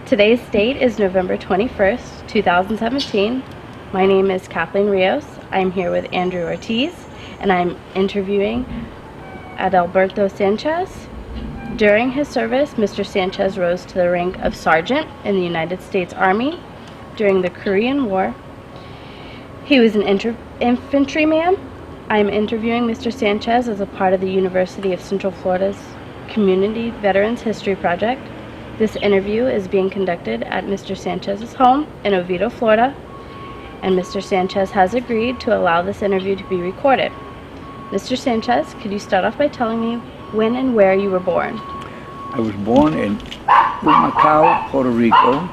Today's date is November 21st, 2017. My name is Kathleen Rios. I'm here with Andrew Ortiz, and I'm interviewing Adalberto Sanchez. During his service, Mr. Sanchez rose to the rank of sergeant in the United States Army during the Korean War. He was an infantryman. I'm interviewing Mr. Sanchez as a part of the University of Central Florida's Community Veterans History Project. This interview is being conducted at Mr. Sanchez's home in Oviedo, Florida, and Mr. Sanchez has agreed to allow this interview to be recorded. Mr. Sanchez, could you start off by telling me when and where you were born? I was born in Macau, Puerto Rico,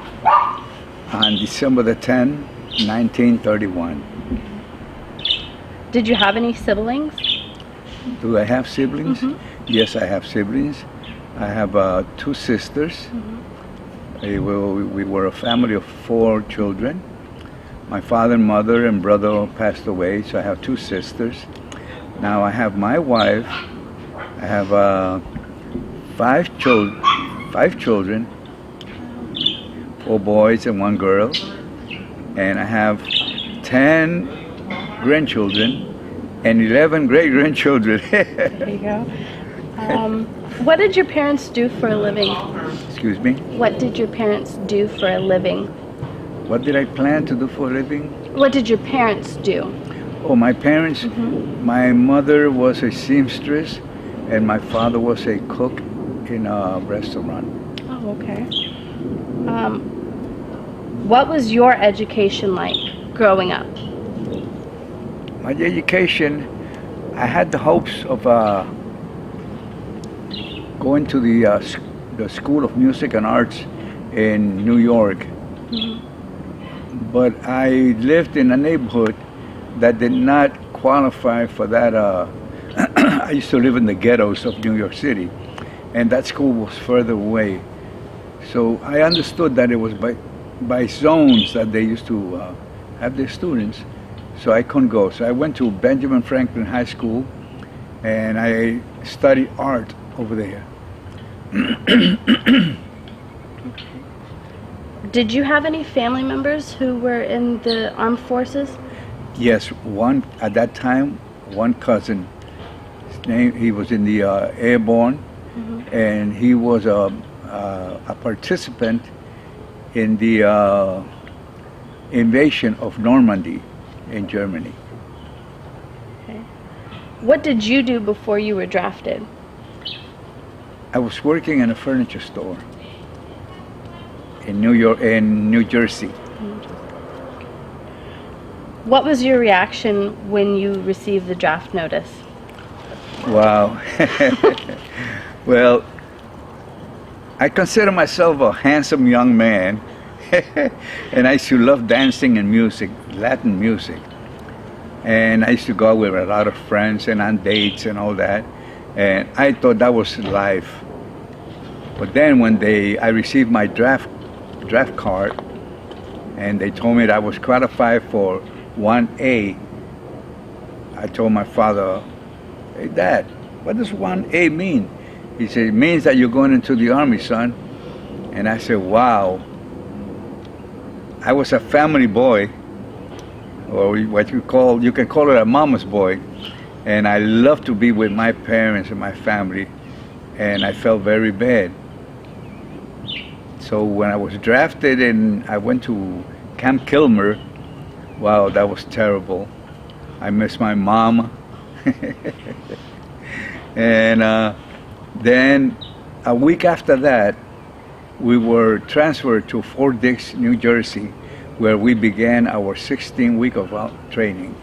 on December the 10th, 1931. Did you have any siblings? Do I have siblings? Mm-hmm. Yes, I have siblings. I have two sisters. Mm-hmm. We were a family of 4 children. My father, mother, and brother passed away, so I have 2 sisters. Now I have my wife. I have 5 children, 4 boys and 1 girl, and I have 10 grandchildren and 11 great-grandchildren. There you go. What did your parents do for a living? Excuse me? What did your parents do for a living? What did I plan to do for a living? What did your parents do? Oh, my parents, Mm-hmm. my mother was a seamstress and my father was a cook in a restaurant. Oh, okay. What was your education like growing up? My education, I had the hopes of going to the School of Music and Arts in New York. Mm-hmm. But I lived in a neighborhood that did not qualify for that. I used to live in the ghettos of New York City, and that school was further away. So I understood that it was by zones that they used to have their students, so I couldn't go. So I went to Benjamin Franklin High School, and I studied art over there. Did you have any family members who were in the armed forces? Yes, at that time, one cousin. He was in the airborne, Mm-hmm. and he was a participant in the invasion of Normandy in Germany. Okay. What did you do before you were drafted? I was working in a furniture store in New Jersey. What was your reaction when you received the draft notice? Wow. Well, I consider myself a handsome young man, and I used to love dancing and music, Latin music. And I used to go out with a lot of friends and on dates and all that. And I thought that was life. But then when I received my draft card, and they told me that I was qualified for 1A, I told my father, "Hey, Dad, what does 1A mean?" He said, "It means that you're going into the Army, son." And I said, wow. I was a family boy, or what you can call it a mama's boy. And I loved to be with my parents and my family, and I felt very bad. So when I was drafted and I went to Camp Kilmer, wow, that was terrible. I miss my mom. And then a week after that, we were transferred to Fort Dix, New Jersey, where we began our 16-week of training.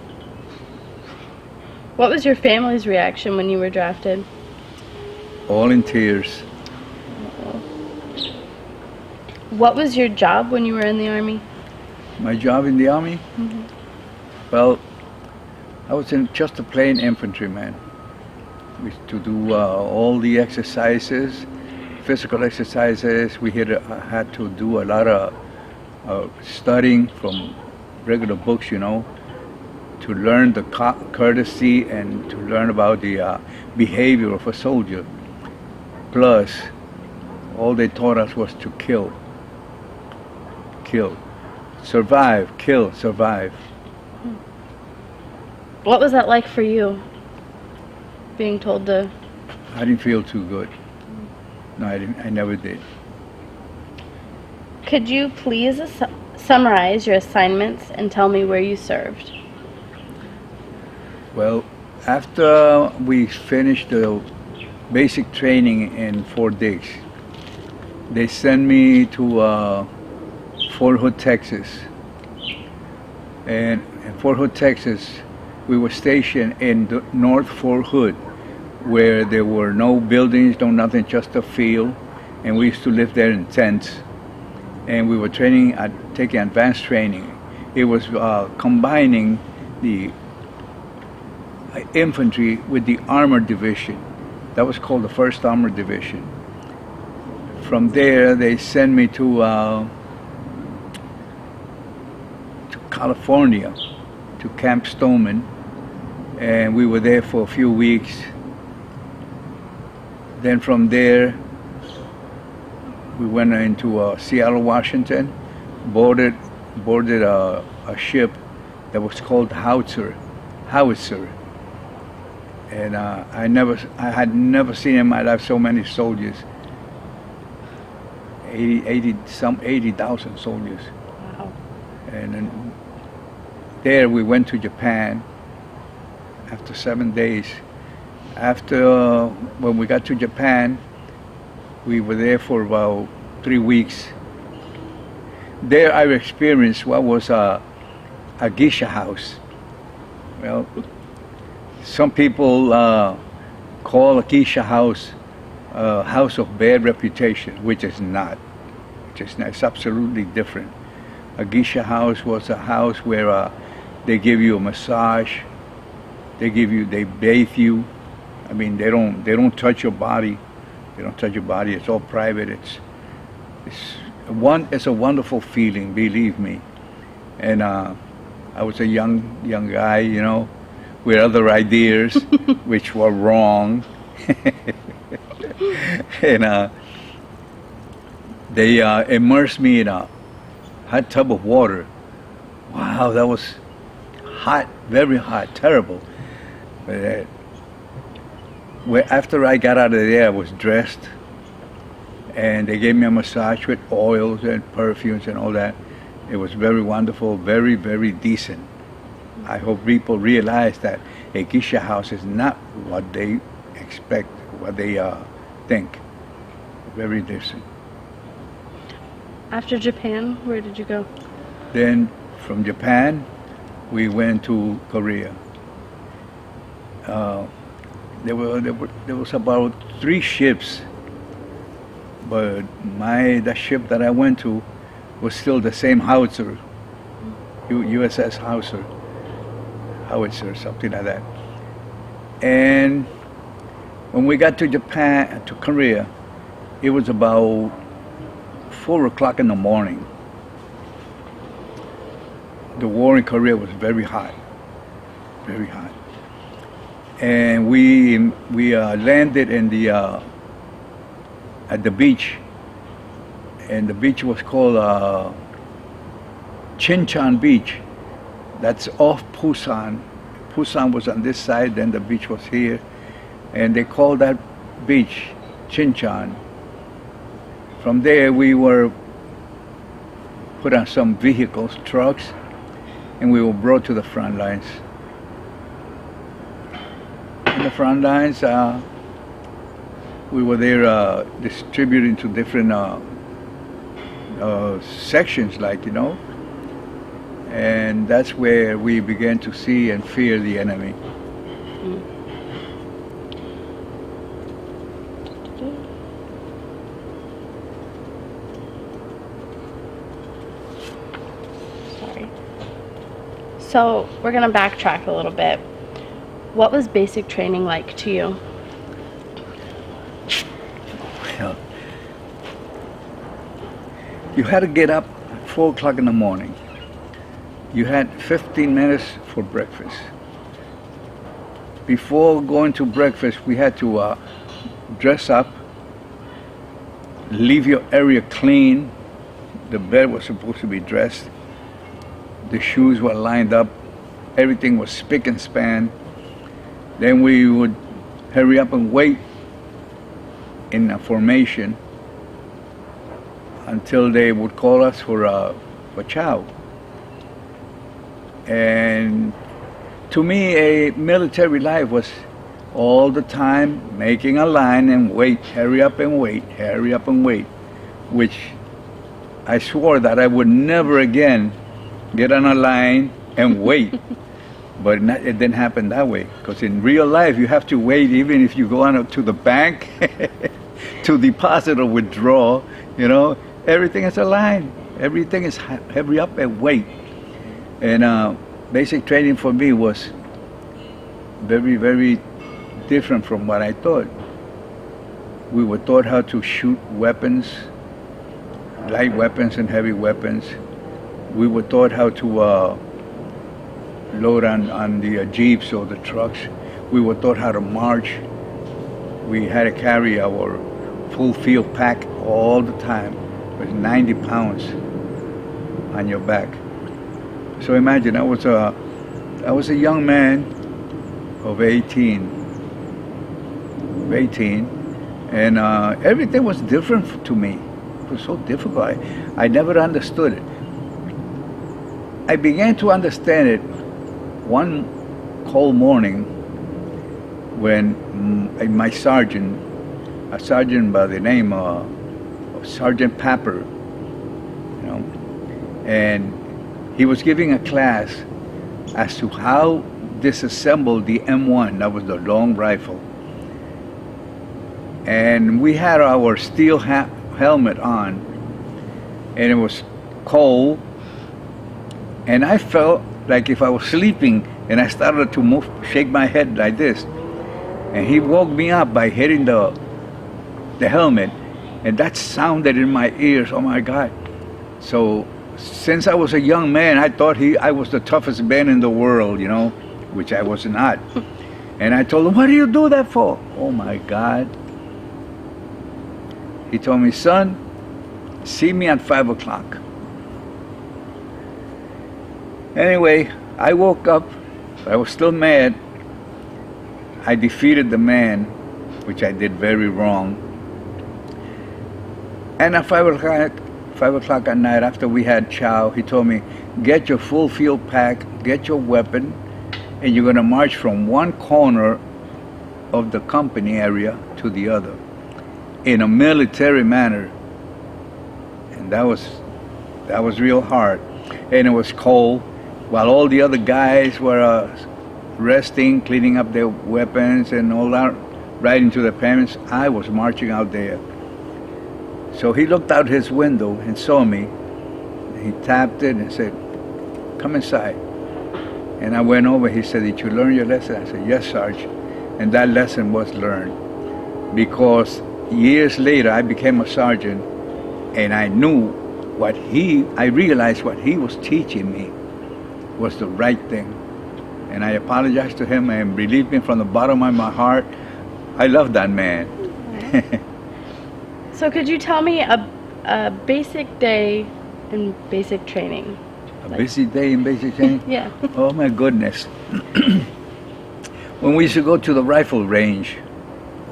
What was your family's reaction when you were drafted? All in tears. What was your job when you were in the Army? My job in the Army? Mm-hmm. Well, I was just a plain infantryman. We used to do all the exercises, physical exercises. We had to do a lot of studying from regular books, to learn the courtesy and to learn about the behavior of a soldier. Plus, all they taught us was to kill. kill. Survive, kill, survive. What was that like for you? Being told to... I didn't feel too good. No, I didn't. I never did. Could you please summarize your assignments and tell me where you served? Well, after we finished the basic training in Fort Dix, they sent me to Fort Hood, Texas. And in Fort Hood, Texas, we were stationed in the North Fort Hood, where there were no buildings, no nothing, just a field. And we used to live there in tents. And we were training, taking advanced training. It was combining the infantry with the armored division. That was called the 1st Armored Division. From there, they sent me to California, to Camp Stoneman, and we were there for a few weeks. Then from there, we went into Seattle, Washington, boarded a ship that was called Howitzer, and I had never seen in my life so many soldiers. 80,000 soldiers. Wow. And then there we went to Japan after 7 days. After when we got to Japan, we were there for about 3 weeks. There I experienced what was a geisha house. Well, some people call a geisha house a house of bad reputation, which is not. It's absolutely different. A geisha house was a house where they give you a massage, they bathe you. I mean, they don't touch your body. They don't touch your body. It's all private. It's a wonderful feeling, believe me. And I was a young guy, you know, with other ideas, which were wrong. And they immersed me in a hot tub of water. Wow, that was hot, very hot, terrible. But after I got out of there, I was dressed, and they gave me a massage with oils and perfumes and all that. It was very wonderful, very, very decent. I hope people realize that a geisha house is not what they expect, what they think. Very decent. After Japan, where did you go? Then from Japan, we went to Korea. There was about 3 ships, but the ship that I went to was still the same howitzer, USS Howitzer, something like that. And when we got to Japan, to Korea, it was about 4 o'clock in the morning. The war in Korea was very hot, very hot. And we landed in at the beach, and the beach was called Chincheon Beach. That's off Busan. Busan was on this side, then the beach was here, and they called that beach Chincheon. From there, we were put on some vehicles, trucks, and we were brought to the front lines. In the front lines, we were there distributing to different sections, like, you know, and that's where we began to see and fear the enemy. Sorry. So we're going to backtrack a little bit. What was basic training like to you? Well, you had to get up at 4 o'clock in the morning. You had 15 minutes for breakfast. Before going to breakfast, we had to dress up, leave your area clean, The bed was supposed to be dressed. The shoes were lined up. Everything was spick and span. Then we would hurry up and wait in a formation until they would call us for chow. And to me, a military life was all the time making a line and wait, hurry up and wait, hurry up and wait, which I swore that I would never again get on a line and wait. But it didn't happen that way, because in real life you have to wait even if you go on to the bank to deposit or withdraw. You know, everything is a line. Everything is hurry up and wait. And basic training for me was very, very different from what I thought. We were taught how to shoot weapons, light weapons and heavy weapons. We were taught how to load on the jeeps or the trucks. We were taught how to march. We had to carry our full field pack all the time with 90 pounds on your back. So imagine, I was a young man of 18, and everything was different to me. It was so difficult. I never understood it. I began to understand it one cold morning when my sergeant, a sergeant by the name of Sergeant Papper, you know, and he was giving a class as to how disassemble the M1, that was the long rifle. And we had our steel helmet on, and it was cold, and I felt like if I was sleeping, and I started to shake my head like this. And he woke me up by hitting the helmet, and that sounded in my ears, oh my God. So since I was a young man, I thought I was the toughest man in the world, you know, which I was not. And I told him, what do you do that for? Oh my God. He told me, son, see me at 5 o'clock. Anyway, I woke up. I was still mad. I defeated the man, which I did very wrong. And at 5 o'clock at night, after we had chow, he told me, get your full field pack, get your weapon, and you're going to march from one corner of the company area to the other in a military manner. And that was real hard. And it was cold, while all the other guys were resting, cleaning up their weapons and all that, riding to their parents. I was marching out there. So he looked out his window and saw me. He tapped it and said, come inside. And I went over. He said, did you learn your lesson? I said, yes, Sarge. And that lesson was learned, because years later I became a sergeant, and I knew I realized what he was teaching me was the right thing. And I apologized to him, and believe me, from the bottom of my heart, I love that man. So could you tell me a basic day in basic training? A busy day in basic training? Yeah. Oh my goodness. When we used to go to the rifle range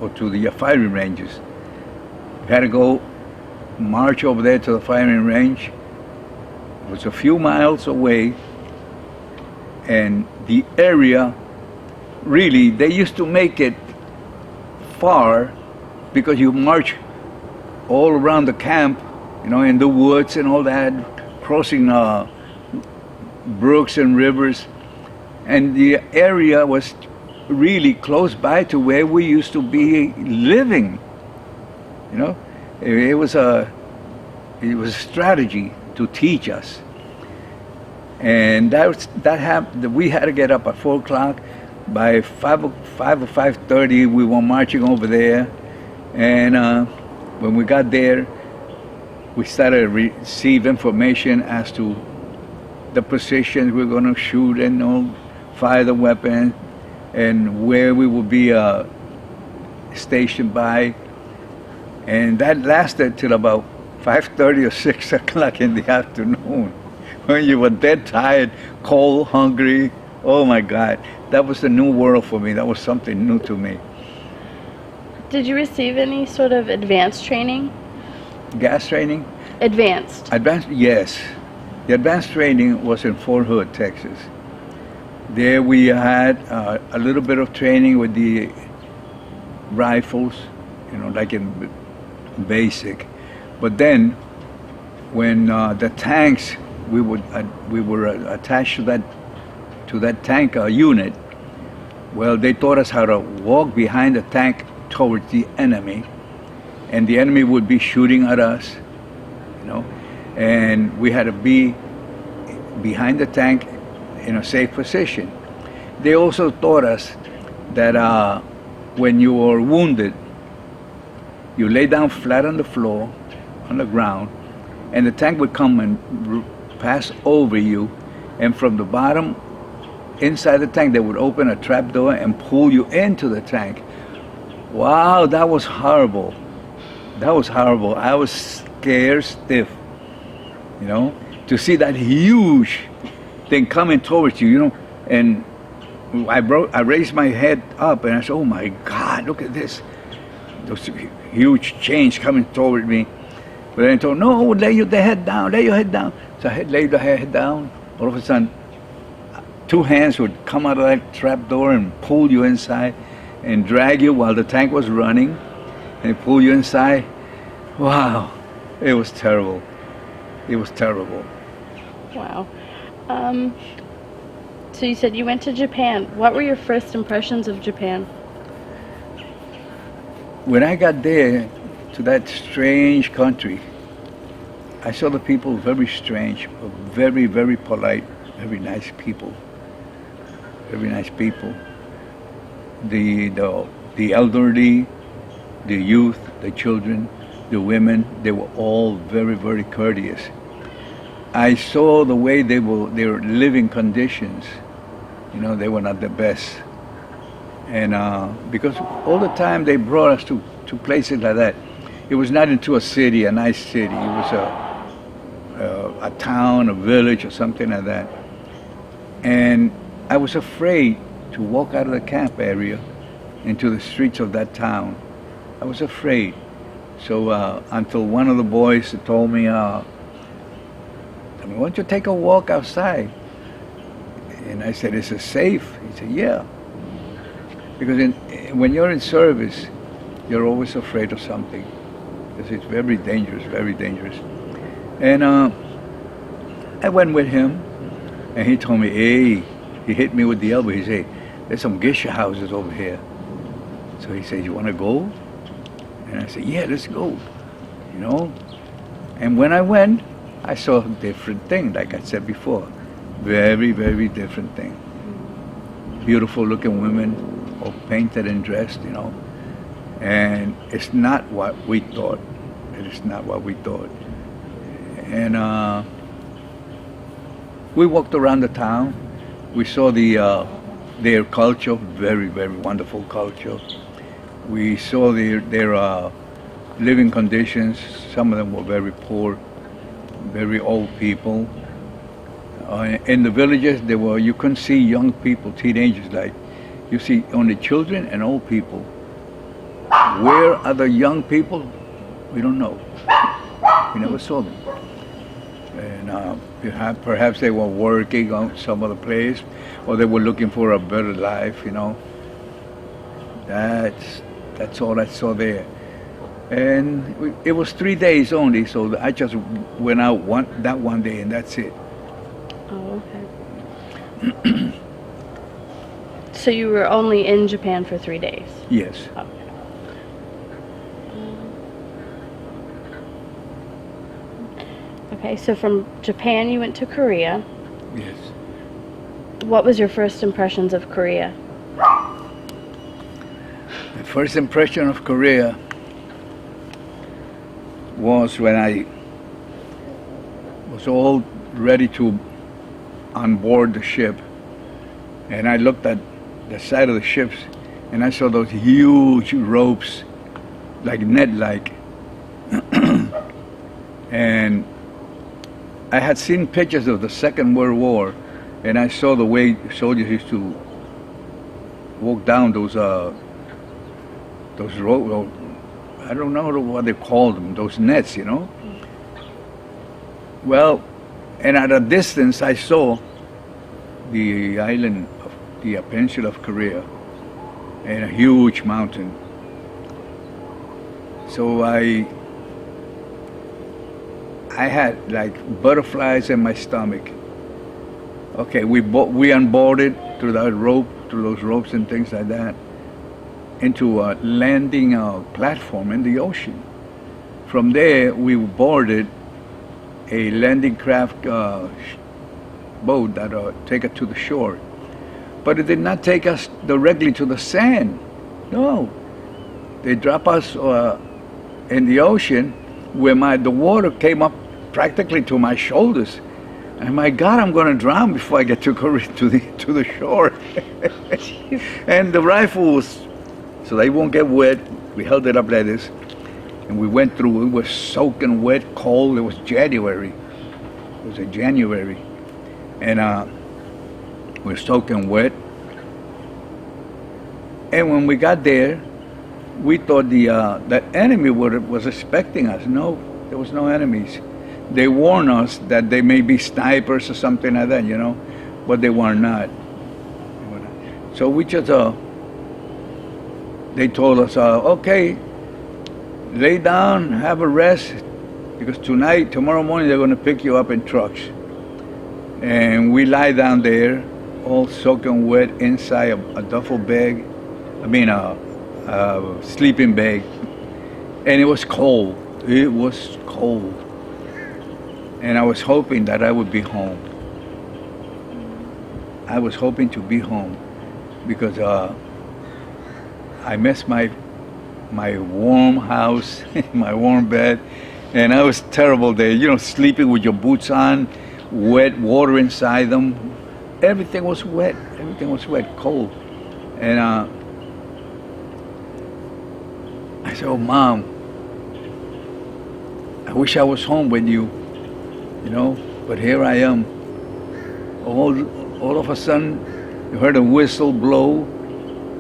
or to the firing ranges, we had to go march over there to the firing range. It was a few miles away, and the area, really, they used to make it far because you march all around the camp, you know, in the woods and all that, crossing brooks and rivers. And the area was really close by to where we used to be living. You know, it was a strategy to teach us. And that happened. We had to get up at 4 o'clock. By 5 or 5:30, we were marching over there. And when we got there, we started to receive information as to the positions we're going to shoot and fire the weapon, and where we will be stationed by. And that lasted till about 5:30 or 6 o'clock in the afternoon, when you were dead tired, cold, hungry. Oh my God, that was a new world for me. That was something new to me. Did you receive any sort of advanced training? Gas training? Advanced. Advanced, yes. The advanced training was in Fort Hood, Texas. There we had a little bit of training with the rifles, like in basic. But then, when the tanks, we were attached to that tank unit. Well, they taught us how to walk behind the tank towards the enemy, and the enemy would be shooting at us, and we had to be behind the tank in a safe position. They also taught us that when you were wounded, you lay down flat on the floor, on the ground, and the tank would come and pass over you, and from the bottom, inside the tank, they would open a trap door and pull you into the tank. Wow, that was horrible. That was horrible. I was scared stiff, to see that huge thing coming towards you, and I raised my head up and I said, oh my God, look at this. Those huge chains coming toward me. But then I told, no, lay your head down, lay your head down. So I laid the head down. All of a sudden, two hands would come out of that trap door and pull you inside and drag you while the tank was running and pull you inside. Wow, it was terrible. It was terrible. Wow. So you said you went to Japan. What were your first impressions of Japan? When I got there to that strange country, I saw the people very strange, but very, very polite, very nice people. Very nice people. The elderly, the youth, the children, the women, they were all very, very courteous. I saw the way their living conditions, they were not the best. And because all the time they brought us to places like that. It was not into a city, a nice city. It was a town, a village, or something like that. And I was afraid to walk out of the camp area into the streets of that town. I was afraid. So until one of the boys told me, why don't you take a walk outside? And I said, is it safe? He said, yeah. Because when you're in service, you're always afraid of something. Because it's very dangerous, very dangerous. And I went with him, and he told me, hey, he hit me with the elbow. He said, there's some geisha houses over here. So he said, you want to go? And I said, yeah, let's go. And when I went, I saw a different thing, like I said before. Very, very different thing. Beautiful looking women, all painted and dressed, And it's not what we thought. It is not what we thought. And we walked around the town. We saw their culture, very, very wonderful culture. We saw their living conditions. Some of them were very poor, very old people. In the villages, you couldn't see young people, teenagers, like you see only children and old people. Where are the young people? We don't know. We never saw them. And perhaps they were working on some other place, or they were looking for a better life. That's all I saw there. And it was 3 days only, so I just went out one day, and that's it. Oh, okay. So you were only in Japan for 3 days? Yes. Okay. Okay, so from Japan you went to Korea. Yes. What was your first impressions of Korea? The first impression of Korea was when I was all ready to on board the ship, and I looked at the side of the ships, and I saw those huge ropes, like net-like, And I had seen pictures of the Second World War, and I saw the way soldiers used to walk down those road. I don't know what they called them, those nets, you know. Well, and at a distance, I saw the island of the peninsula of Korea and a huge mountain. So I had like butterflies in my stomach. Okay, we unboarded through that rope, through those ropes and things like that, into a landing platform in the ocean. From there, we boarded a landing craft boat that take us to the shore. But it did not take us directly to the sand. No, they drop us in the ocean where the water came up practically to my shoulders. And my God, I'm going to drown before I get to the shore. And the rifle was, so they won't get wet. We held it up like this, and we went through. It was soaking wet, cold. It was January. It was in January, and we're soaking wet. And when we got there, we thought the enemy was expecting us. No, there was no enemies. They warned us that they may be snipers or something like that, you know, but they were not. So we just, they told us, okay, lay down, have a rest, because tomorrow morning, they're going to pick you up in trucks. And we lie down there, all soaking wet inside a duffel bag, a sleeping bag, and it was cold. It was cold. And I was hoping that I would be home. I was hoping to be home because I missed my warm house, my warm bed, and I was terrible there. You know, sleeping with your boots on, wet, water inside them. Everything was wet. Everything was wet, cold. And I said, "Oh, Mom, I wish I was home with you. You know, but here I am." All of a sudden, you heard a whistle blow.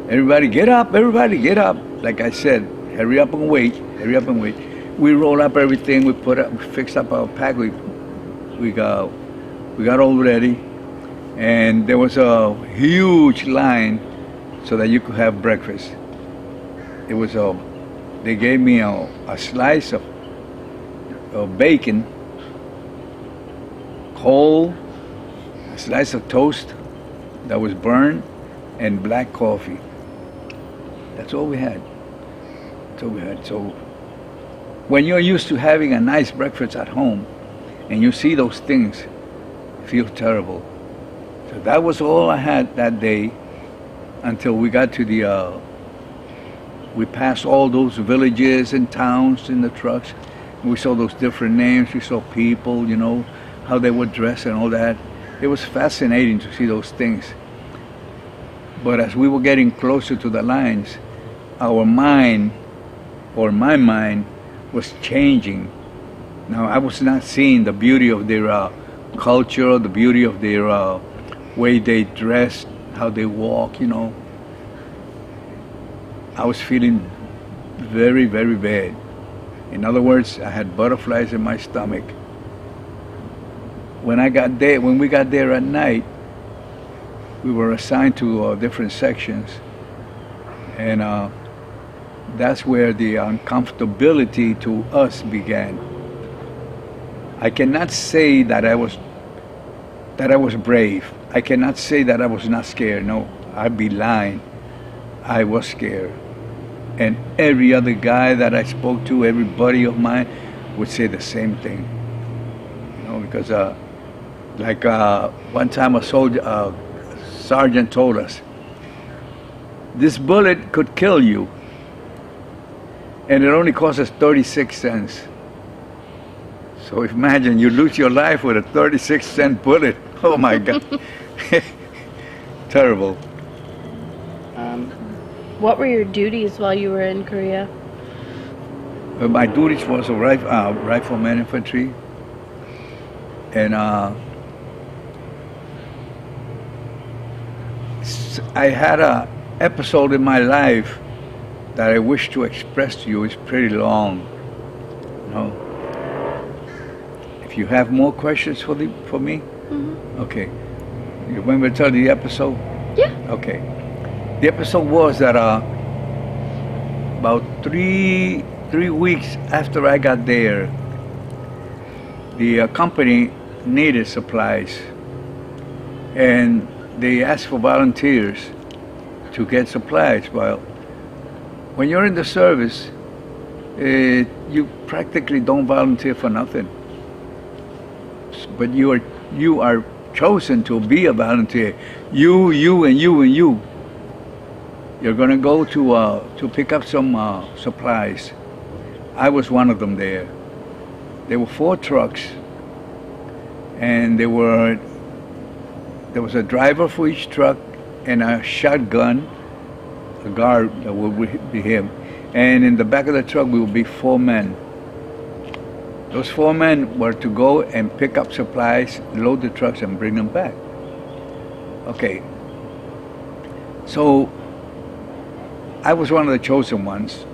Everybody get up, everybody get up. Like I said, hurry up and wait, hurry up and wait. We rolled up everything, we fixed up our pack, we got all ready, and there was a huge line so that you could have breakfast. It was they gave me a slice of bacon, cold, a slice of toast that was burned, and black coffee. That's all we had. That's all we had. So when you're used to having a nice breakfast at home and you see those things, it feels terrible. So that was all I had that day until we got to we passed all those villages and towns in the trucks. We saw those different names. We saw people, you know, how they were dressed and all that. It was fascinating to see those things. But as we were getting closer to the lines, our mind, or my mind, was changing. Now, I was not seeing the beauty of their culture, the beauty of their way they dress, how they walk, you know. I was feeling very, very bad. In other words, I had butterflies in my stomach. When we got there at night, we were assigned to different sections, and that's where the uncomfortability to us began. I cannot say that I was brave. I cannot say that I was not scared. No, I'd be lying. I was scared. And every other guy that I spoke to, every buddy of mine, would say the same thing. You know, because one time a sergeant told us, this bullet could kill you, and it only costs us 36 cents. So imagine you lose your life with a 36-cent bullet. Oh my God. Terrible. What were your duties while you were in Korea? My duties was a rifleman infantry, and I had a episode in my life that I wish to express to you. It's pretty long, you know. If you have more questions for me, okay. You want me to tell the episode? Yeah. Okay. The episode was that about three weeks after I got there, the company needed supplies, and they asked for volunteers to get supplies. Well, when you're in the service, you practically don't volunteer for nothing. But you are chosen to be a volunteer. You, and you, and you. You're going to go to pick up some supplies. I was one of them there. There were 4 trucks, and there was a driver for each truck and a shotgun, a guard that would be him. And in the back of the truck, we would be 4 men. Those 4 men were to go and pick up supplies, load the trucks, and bring them back. Okay. So I was one of the chosen ones,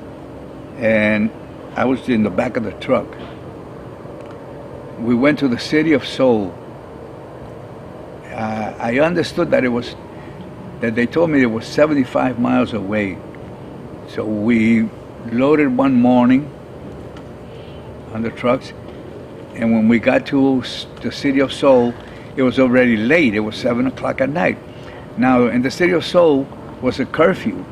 and I was in the back of the truck. We went to the city of Seoul. I understood that they told me it was 75 miles away. So we loaded one morning on the trucks, and when we got to the city of Seoul, it was already late. It was 7 o'clock at night. Now, in the city of Seoul was a curfew.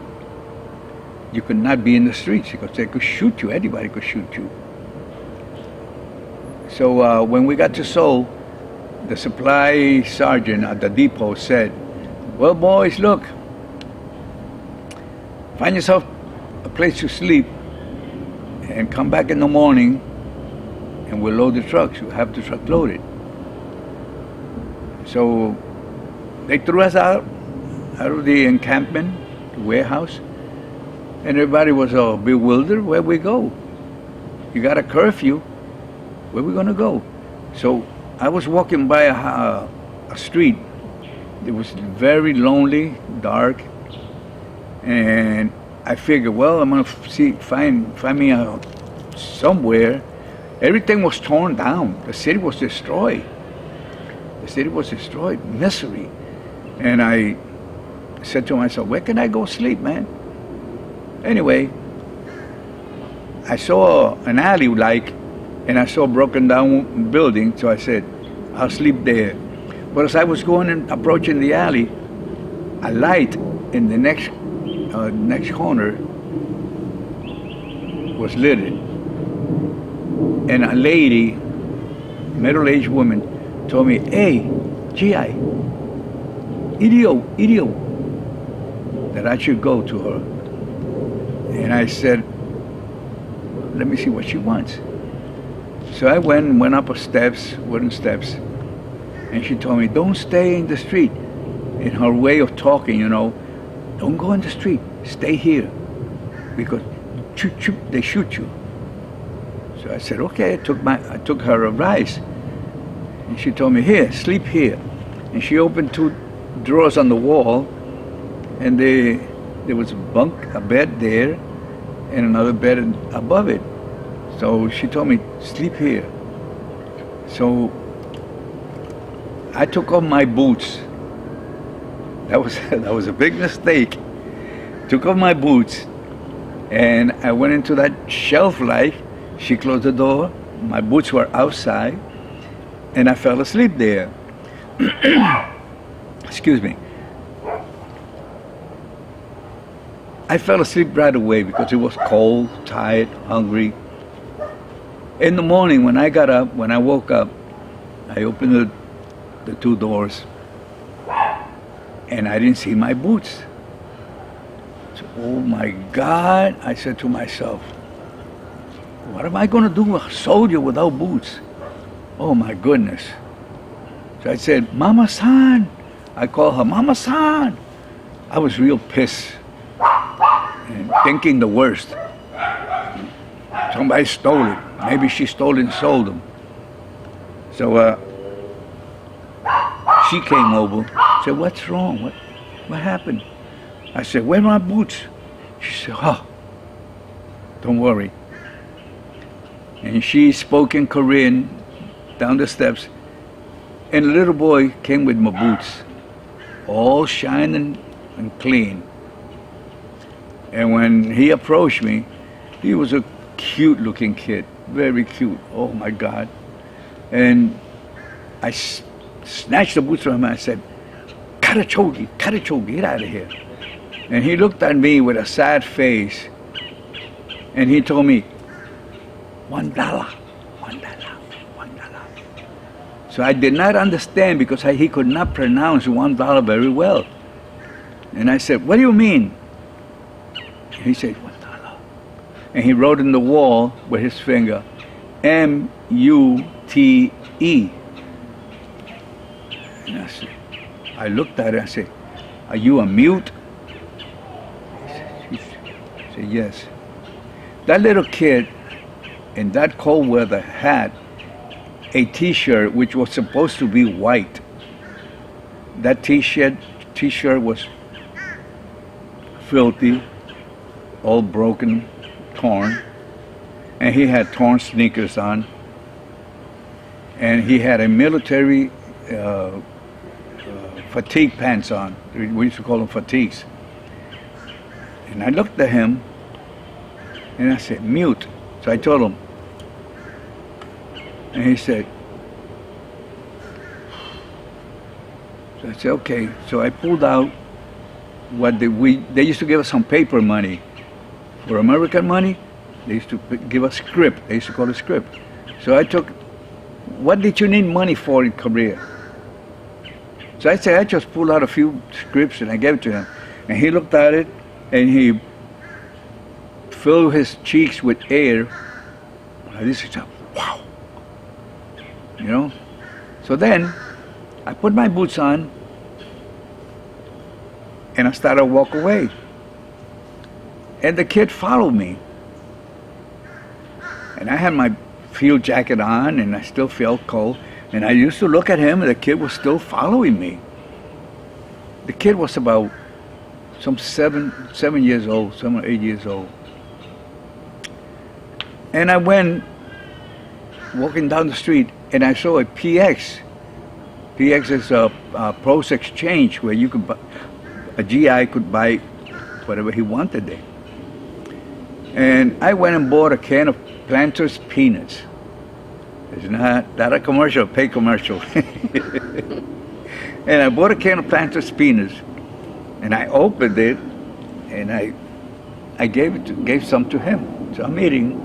You could not be in the streets because they could shoot you. Anybody could shoot you. So when we got to Seoul, the supply sergeant at the depot said, "Well, boys, look, find yourself a place to sleep and come back in the morning and we'll load the trucks. We'll have the truck loaded." So they threw us out of the encampment, the warehouse, and everybody was bewildered. Where we go? You got a curfew. Where we going to go? So I was walking by a street. It was very lonely, dark, and I figured, well, I'm gonna find me somewhere. Everything was torn down. The city was destroyed. Misery. And I said to myself, where can I go sleep, man? Anyway, I saw an alley and I saw a broken down building, so I said, I'll sleep there. But as I was going and approaching the alley, a light in the next corner was lit. And a lady, middle-aged woman, told me, "Hey, GI, idiot," that I should go to her. And I said, let me see what she wants. So I went up wooden steps, and she told me, don't stay in the street. In her way of talking, don't go in the street, stay here, because they shoot you. So I said, okay. I took her advice, and she told me, here, sleep here. And she opened 2 drawers on the wall, and there was a bed there, and another bed above it. So she told me, sleep here. So I took off my boots. That was a big mistake. Took off my boots, and I went into that shelf light. She closed the door. My boots were outside, and I fell asleep there. Excuse me. I fell asleep right away because it was cold, tired, hungry. In the morning, when I woke up, I opened the 2 doors, and I didn't see my boots. So, oh my God, I said to myself, what am I going to do with a soldier without boots? Oh my goodness. So I said, Mama-san. I called her, Mama-san. I was real pissed and thinking the worst. somebody stole it. Maybe she stole it and sold them. So she came over, said, what's wrong? What happened? I said, where are my boots? She said, oh, don't worry. And she spoke in Korean down the steps, and a little boy came with my boots, all shining and clean. And when he approached me, he was a cute looking kid, very cute, oh my God. And I snatched the boots from him and I said, Karachogi, get out of here. And he looked at me with a sad face, and he told me, $1. So I did not understand because he could not pronounce $1 very well. And I said, what do you mean? And he said, $1. And he wrote in the wall with his finger, M-U-T-E. And I looked at it and I said, are you a mute? He said, yes. That little kid in that cold weather had a t-shirt which was supposed to be white. That t-shirt was filthy, all broken, torn, and he had torn sneakers on, and he had a military fatigue pants on. We used to call them fatigues. And I looked at him and I said, mute. So I told him, and he said, so I said, okay. So I pulled out what they used to give us some paper money. For American money, they used to give us script. They used to call it script. So I took, what did you need money for in Korea? So I said, I just pulled out a few scripts and I gave it to him. And he looked at it and he filled his cheeks with air. Like this, he said, wow. You know? So then I put my boots on and I started to walk away. And the kid followed me. And I had my field jacket on and I still felt cold. And I used to look at him and the kid was still following me. The kid was about some 7 years old, 7 or 8 years old. And I went walking down the street and I saw a PX. PX is a Pros Exchange where you could buy, a GI could buy whatever he wanted there. And I went and bought a can of Planters peanuts. It's not a commercial, pay commercial. And I bought a can of Planters peanuts and I opened it and I gave some to him. So I'm eating.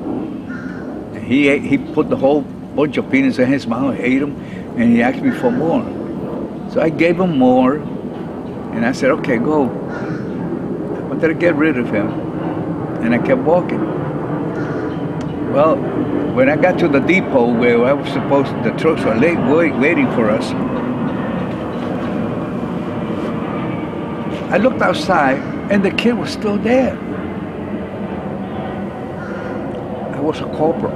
And he put the whole bunch of peanuts in his mouth, ate them, and he asked me for more. So I gave him more and I said, okay, go. I wanted to get rid of him. And I kept walking. Well, when I got to the depot where I was supposed to, the trucks were late waiting for us, I looked outside and the kid was still there. I was a corporal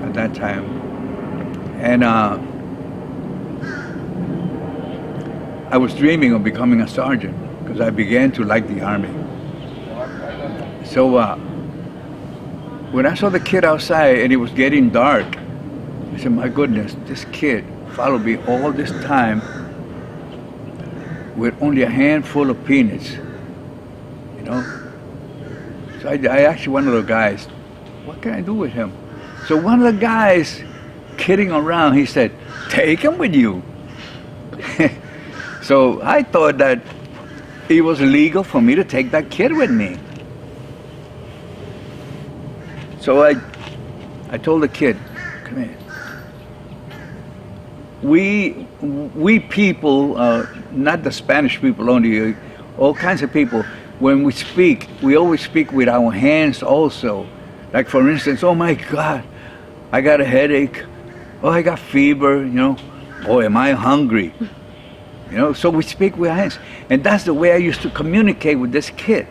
at that time. And I was dreaming of becoming a sergeant because I began to like the Army. So when I saw the kid outside and it was getting dark, I said, my goodness, this kid followed me all this time with only a handful of peanuts, you know? So I asked one of the guys, what can I do with him? So one of the guys, kidding around, he said, take him with you. So I thought that it was illegal for me to take that kid with me. So I told the kid, come here. We people, not the Spanish people only, all kinds of people, when we speak, we always speak with our hands also. Like for instance, oh my God, I got a headache. Oh, I got fever, you know. Oh, am I hungry? You know, so we speak with our hands. And that's the way I used to communicate with this kid,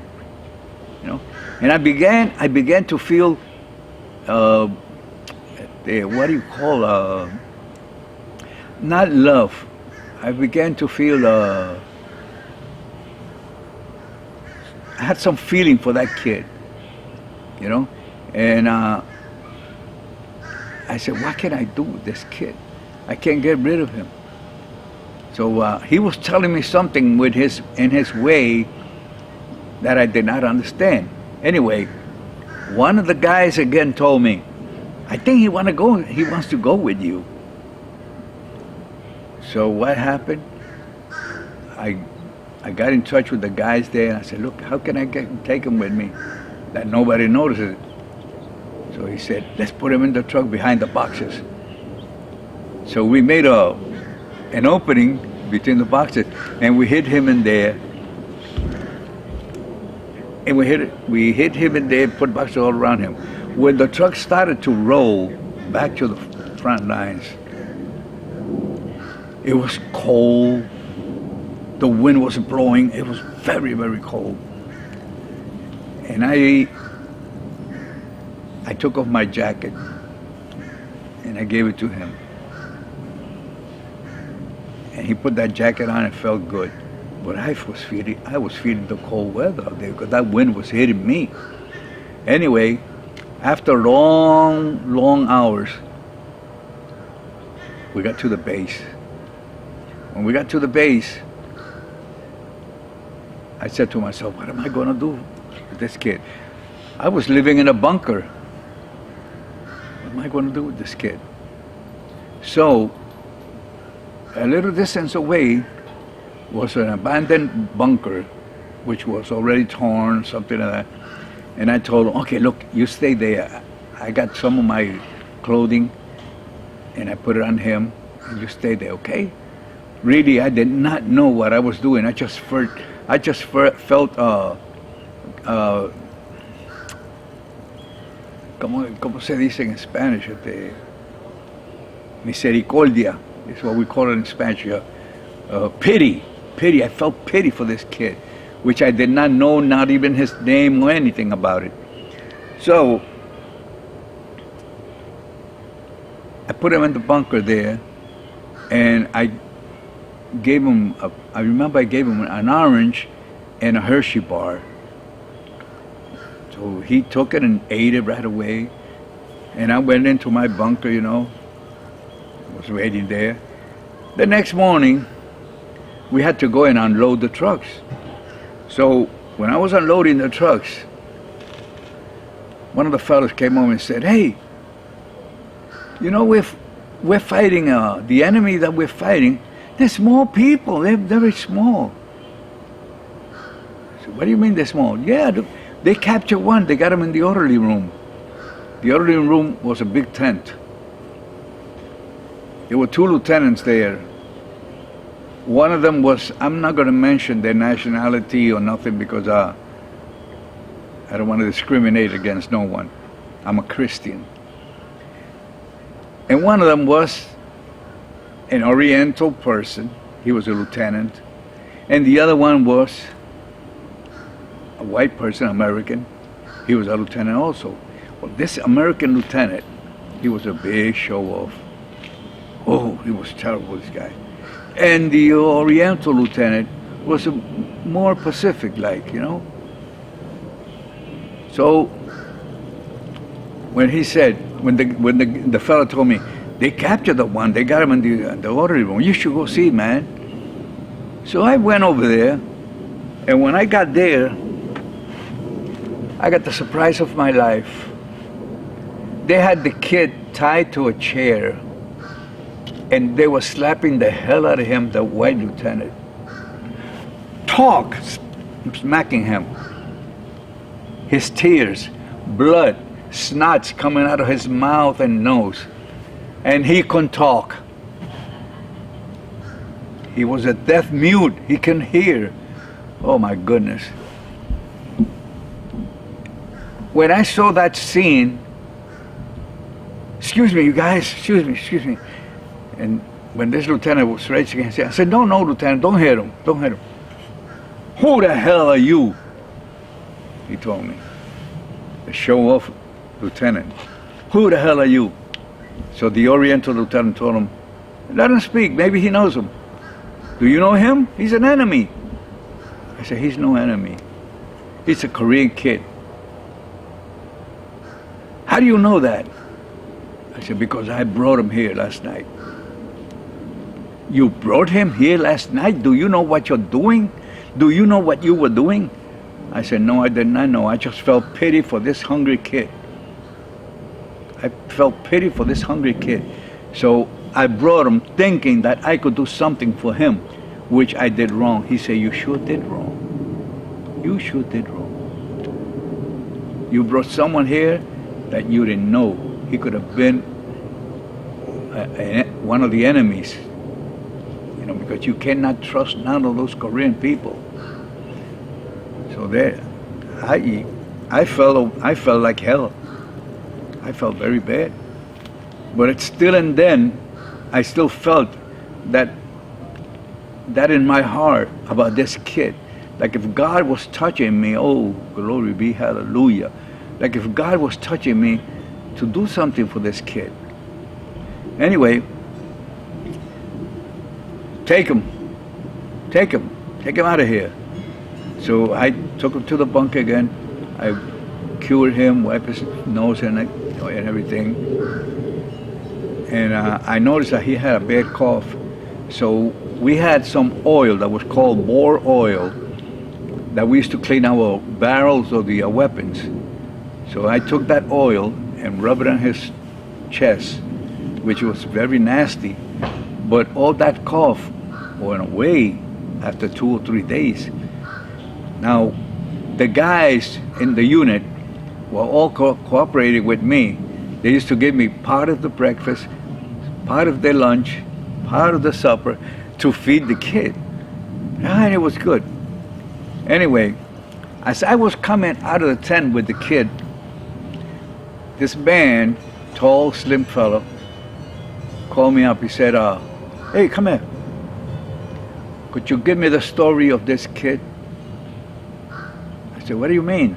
you know. And I began to feel, what do you call, not love. I began to feel, I had some feeling for that kid, you know? And I said, what can I do with this kid? I can't get rid of him. So he was telling me something in his way that I did not understand. Anyway, one of the guys again told me, I think he wants to go with you. So what happened? I got in touch with the guys there and I said, look, how can I take him with me that nobody notices it? So he said, let's put him in the truck behind the boxes. So we made an opening between the boxes and we hid him in there. And we hid him in there, put boxes all around him. When the truck started to roll back to the front lines, it was cold. The wind was blowing. It was very, very cold. And I took off my jacket and I gave it to him. And he put that jacket on and felt good. But I was feeling the cold weather out there because that wind was hitting me. Anyway, after long, long hours, we got to the base. When we got to the base, I said to myself, what am I going to do with this kid? I was living in a bunker. What am I going to do with this kid? So, a little distance away was an abandoned bunker, which was already torn, something like that. And I told him, okay, look, you stay there. I got some of my clothing, and I put it on him, and you stay there, okay? Really, I did not know what I was doing. I just felt, ¿cómo se dice en Spanish? Misericordia is what we call it in Spanish. Pity. I felt pity for this kid, which I did not know, not even his name or anything about it. So I put him in the bunker there, and I remember I gave him an orange and a Hershey bar. So he took it and ate it right away. And I went into my bunker, was waiting there. The next morning, we had to go and unload the trucks. So when I was unloading the trucks, one of the fellows came over and said, hey, we're fighting, the enemy that we're fighting, they're small people, they're very small. I said, what do you mean they're small? Yeah, they captured one, they got him in the orderly room. The orderly room was a big tent. There were 2 lieutenants there. One of them was, I'm not going to mention their nationality or nothing because I don't want to discriminate against no one. I'm a Christian. And one of them was an Oriental person. He was a lieutenant. And the other one was a white person, American. He was a lieutenant also. Well, this American lieutenant, he was a big show-off. Oh, he was terrible, this guy. And the Oriental lieutenant was more Pacific-like, So when he said, when the fellow told me, they captured the one, they got him in the orderly room, you should go see, man. So I went over there, and when I got there, I got the surprise of my life. They had the kid tied to a chair, and they were slapping the hell out of him, the white lieutenant. Smacking him. His tears, blood, snots coming out of his mouth and nose. And he couldn't talk. He was a deaf mute. He couldn't hear. Oh my goodness. When I saw that scene, excuse me, you guys, excuse me. And when this lieutenant was raising his hand, I said, no, lieutenant, don't hit him. Who the hell are you? He told me. the show-off lieutenant. Who the hell are you? So the Oriental lieutenant told him, let him speak, maybe he knows him. Do you know him? He's an enemy. I said, he's no enemy. He's a Korean kid. How do you know that? I said, because I brought him here last night. You brought him here last night? Do you know what you're doing? Do you know what you were doing? I said, no, I did not know. I just felt pity for this hungry kid. I felt pity for this hungry kid. So I brought him thinking that I could do something for him, which I did wrong. He said, you sure did wrong. You sure did wrong. You brought someone here that you didn't know. He could have been one of the enemies. You know, because you cannot trust none of those Korean people. So there, I felt like hell. I felt very bad. But it's still, and then, I still felt that in my heart about this kid. Like if God was touching me, oh, glory be, hallelujah. Like if God was touching me to do something for this kid. Anyway, take him out of here. So I took him to the bunk again. I cured him, wiped his nose and everything. And I noticed that he had a bad cough. So we had some oil that was called boar oil that we used to clean our barrels of the weapons. So I took that oil and rubbed it on his chest, which was very nasty. But all that cough went away after 2 or 3 days. Now, the guys in the unit were all cooperating with me. They used to give me part of the breakfast, part of their lunch, part of the supper to feed the kid. And it was good. Anyway, as I was coming out of the tent with the kid, this man, tall, slim fellow, called me up. He said, hey, come here. Could you give me the story of this kid? I said, what do you mean?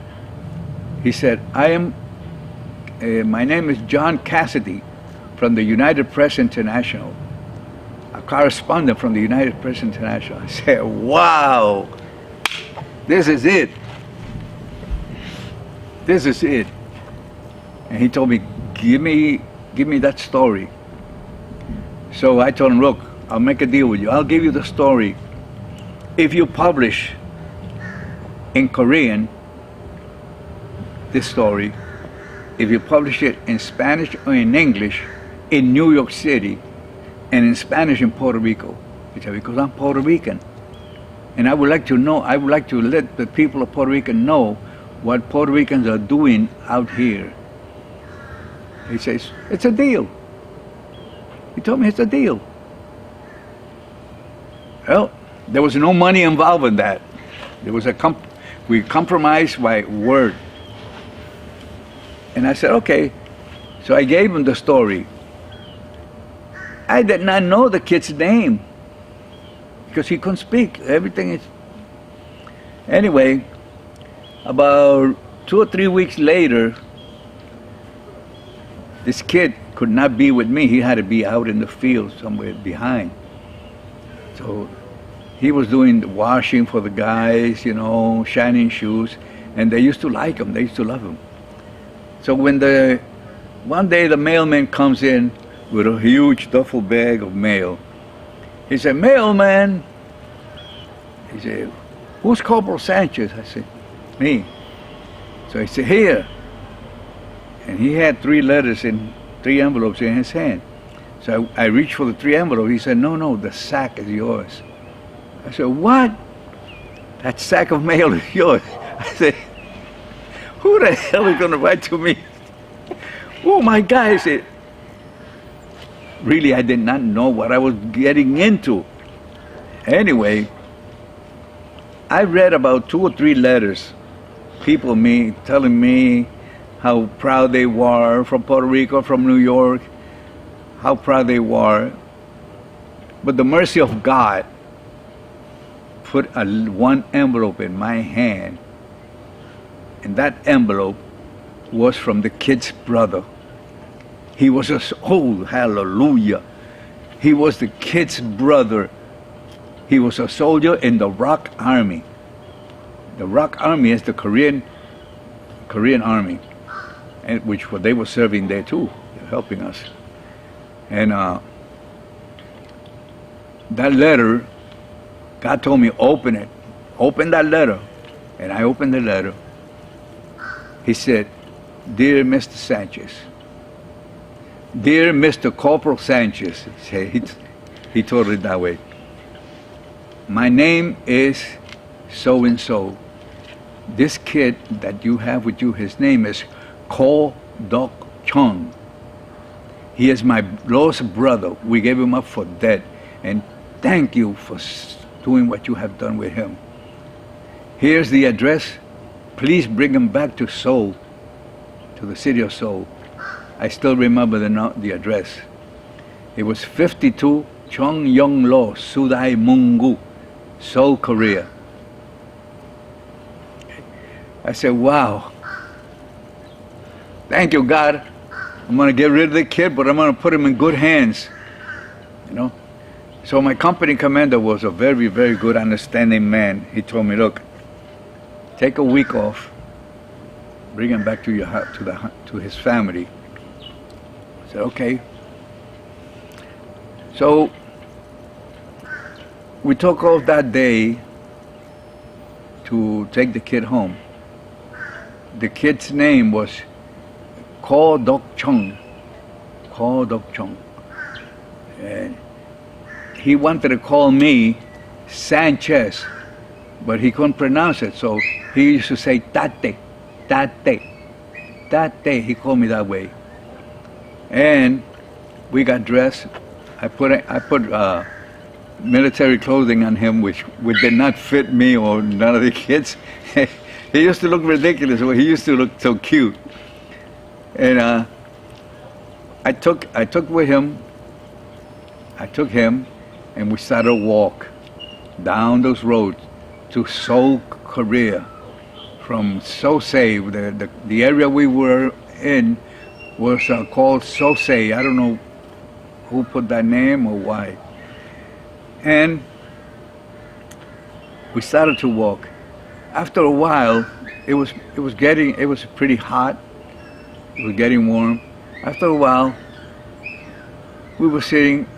He said, my name is John Cassidy from the United Press International, a correspondent from the United Press International. I said, wow, this is it. This is it. And he told me, give me that story. So I told him, look, I'll make a deal with you. I'll give you the story if you publish in Korean this story, if you publish it in Spanish or in English in New York City and in Spanish in Puerto Rico. He said, because I'm Puerto Rican. And I would like to let the people of Puerto Rico know what Puerto Ricans are doing out here. He says, it's a deal. He told me it's a deal. Well, there was no money involved in that. There was we compromised by word. And I said, okay. So I gave him the story. I did not know the kid's name because he couldn't speak. Everything is... Anyway, about 2 or 3 weeks later, this kid could not be with me. He had to be out in the field somewhere behind. So he was doing the washing for the guys, you know, shining shoes, and they used to like him. They used to love him. So when one day the mailman comes in with a huge duffel bag of mail, he said, mailman. He said, who's Corporal Sanchez? I said, me. So he said, here. And he had 3 letters in 3 envelopes in his hand. So I reached for the 3 envelopes. He said, no, the sack is yours. I said, what? That sack of mail is yours. I said, who the hell is going to write to me? Oh my God. I said, really, I did not know what I was getting into. Anyway, I read about 2 or 3 letters. People telling me how proud they were from Puerto Rico, from New York, how proud they were. But the mercy of God put one envelope in my hand, and that envelope was from the kid's brother. He was old, hallelujah. He was the kid's brother. He was a soldier in the Rock Army. The Rock Army is the Korean Army, and which they were serving there too, helping us. And that letter, God told me, open it. Open that letter. And I opened the letter. He said, "Dear Mr. Sanchez, dear Mr. Corporal Sanchez," he told it that way. "My name is so-and-so. This kid that you have with you, his name is Ko Dok Chung. He is my lost brother. We gave him up for dead. And thank you for doing what you have done with him. Here's the address. Please bring him back to Seoul, to the city of Seoul." I still remember the address. It was 52 Cheongyonglo Sudai Mungu, Seoul, Korea. I said, wow. Thank you, God. I'm going to get rid of the kid, but I'm going to put him in good hands. You know? So my company commander was a very, very good, understanding man. He told me, look, take a week off, bring him back to your house, to his family. I said, okay. So we took off that day to take the kid home. The kid's name was Ko Dok Chung. Ko Dok Chung. And he wanted to call me Sanchez, but he couldn't pronounce it, so he used to say Tate, Tate, Tate. He called me that way. And we got dressed. I put military clothing on him, which did not fit me or none of the kids. He used to look ridiculous. He used to look so cute. And I took him, and we started to walk down those roads to Seoul, Korea. From Sosei, the area we were in was called Sosei. I don't know who put that name or why. And we started to walk. After a while, it was pretty hot. It was getting warm. After a while, we were sitting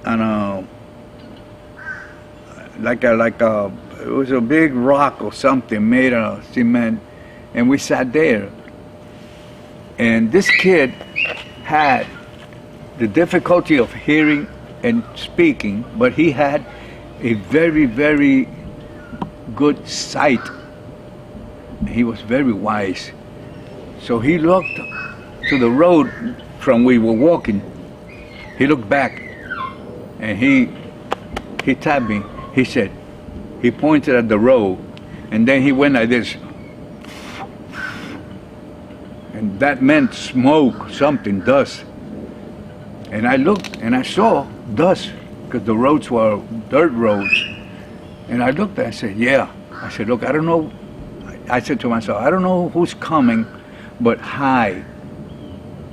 on it was a big rock or something made out of cement, and we sat there. And this kid had the difficulty of hearing and speaking, but he had a very, very good sight. He was very wise. So he looked to the road from where we were walking. He looked back, and he tapped me. He said, he pointed at the road, and then he went like this. And that meant smoke, something, dust. And I looked and I saw dust, because the roads were dirt roads. And I looked and I said, yeah. I said, look, I don't know. I said to myself, I don't know who's coming, but hide.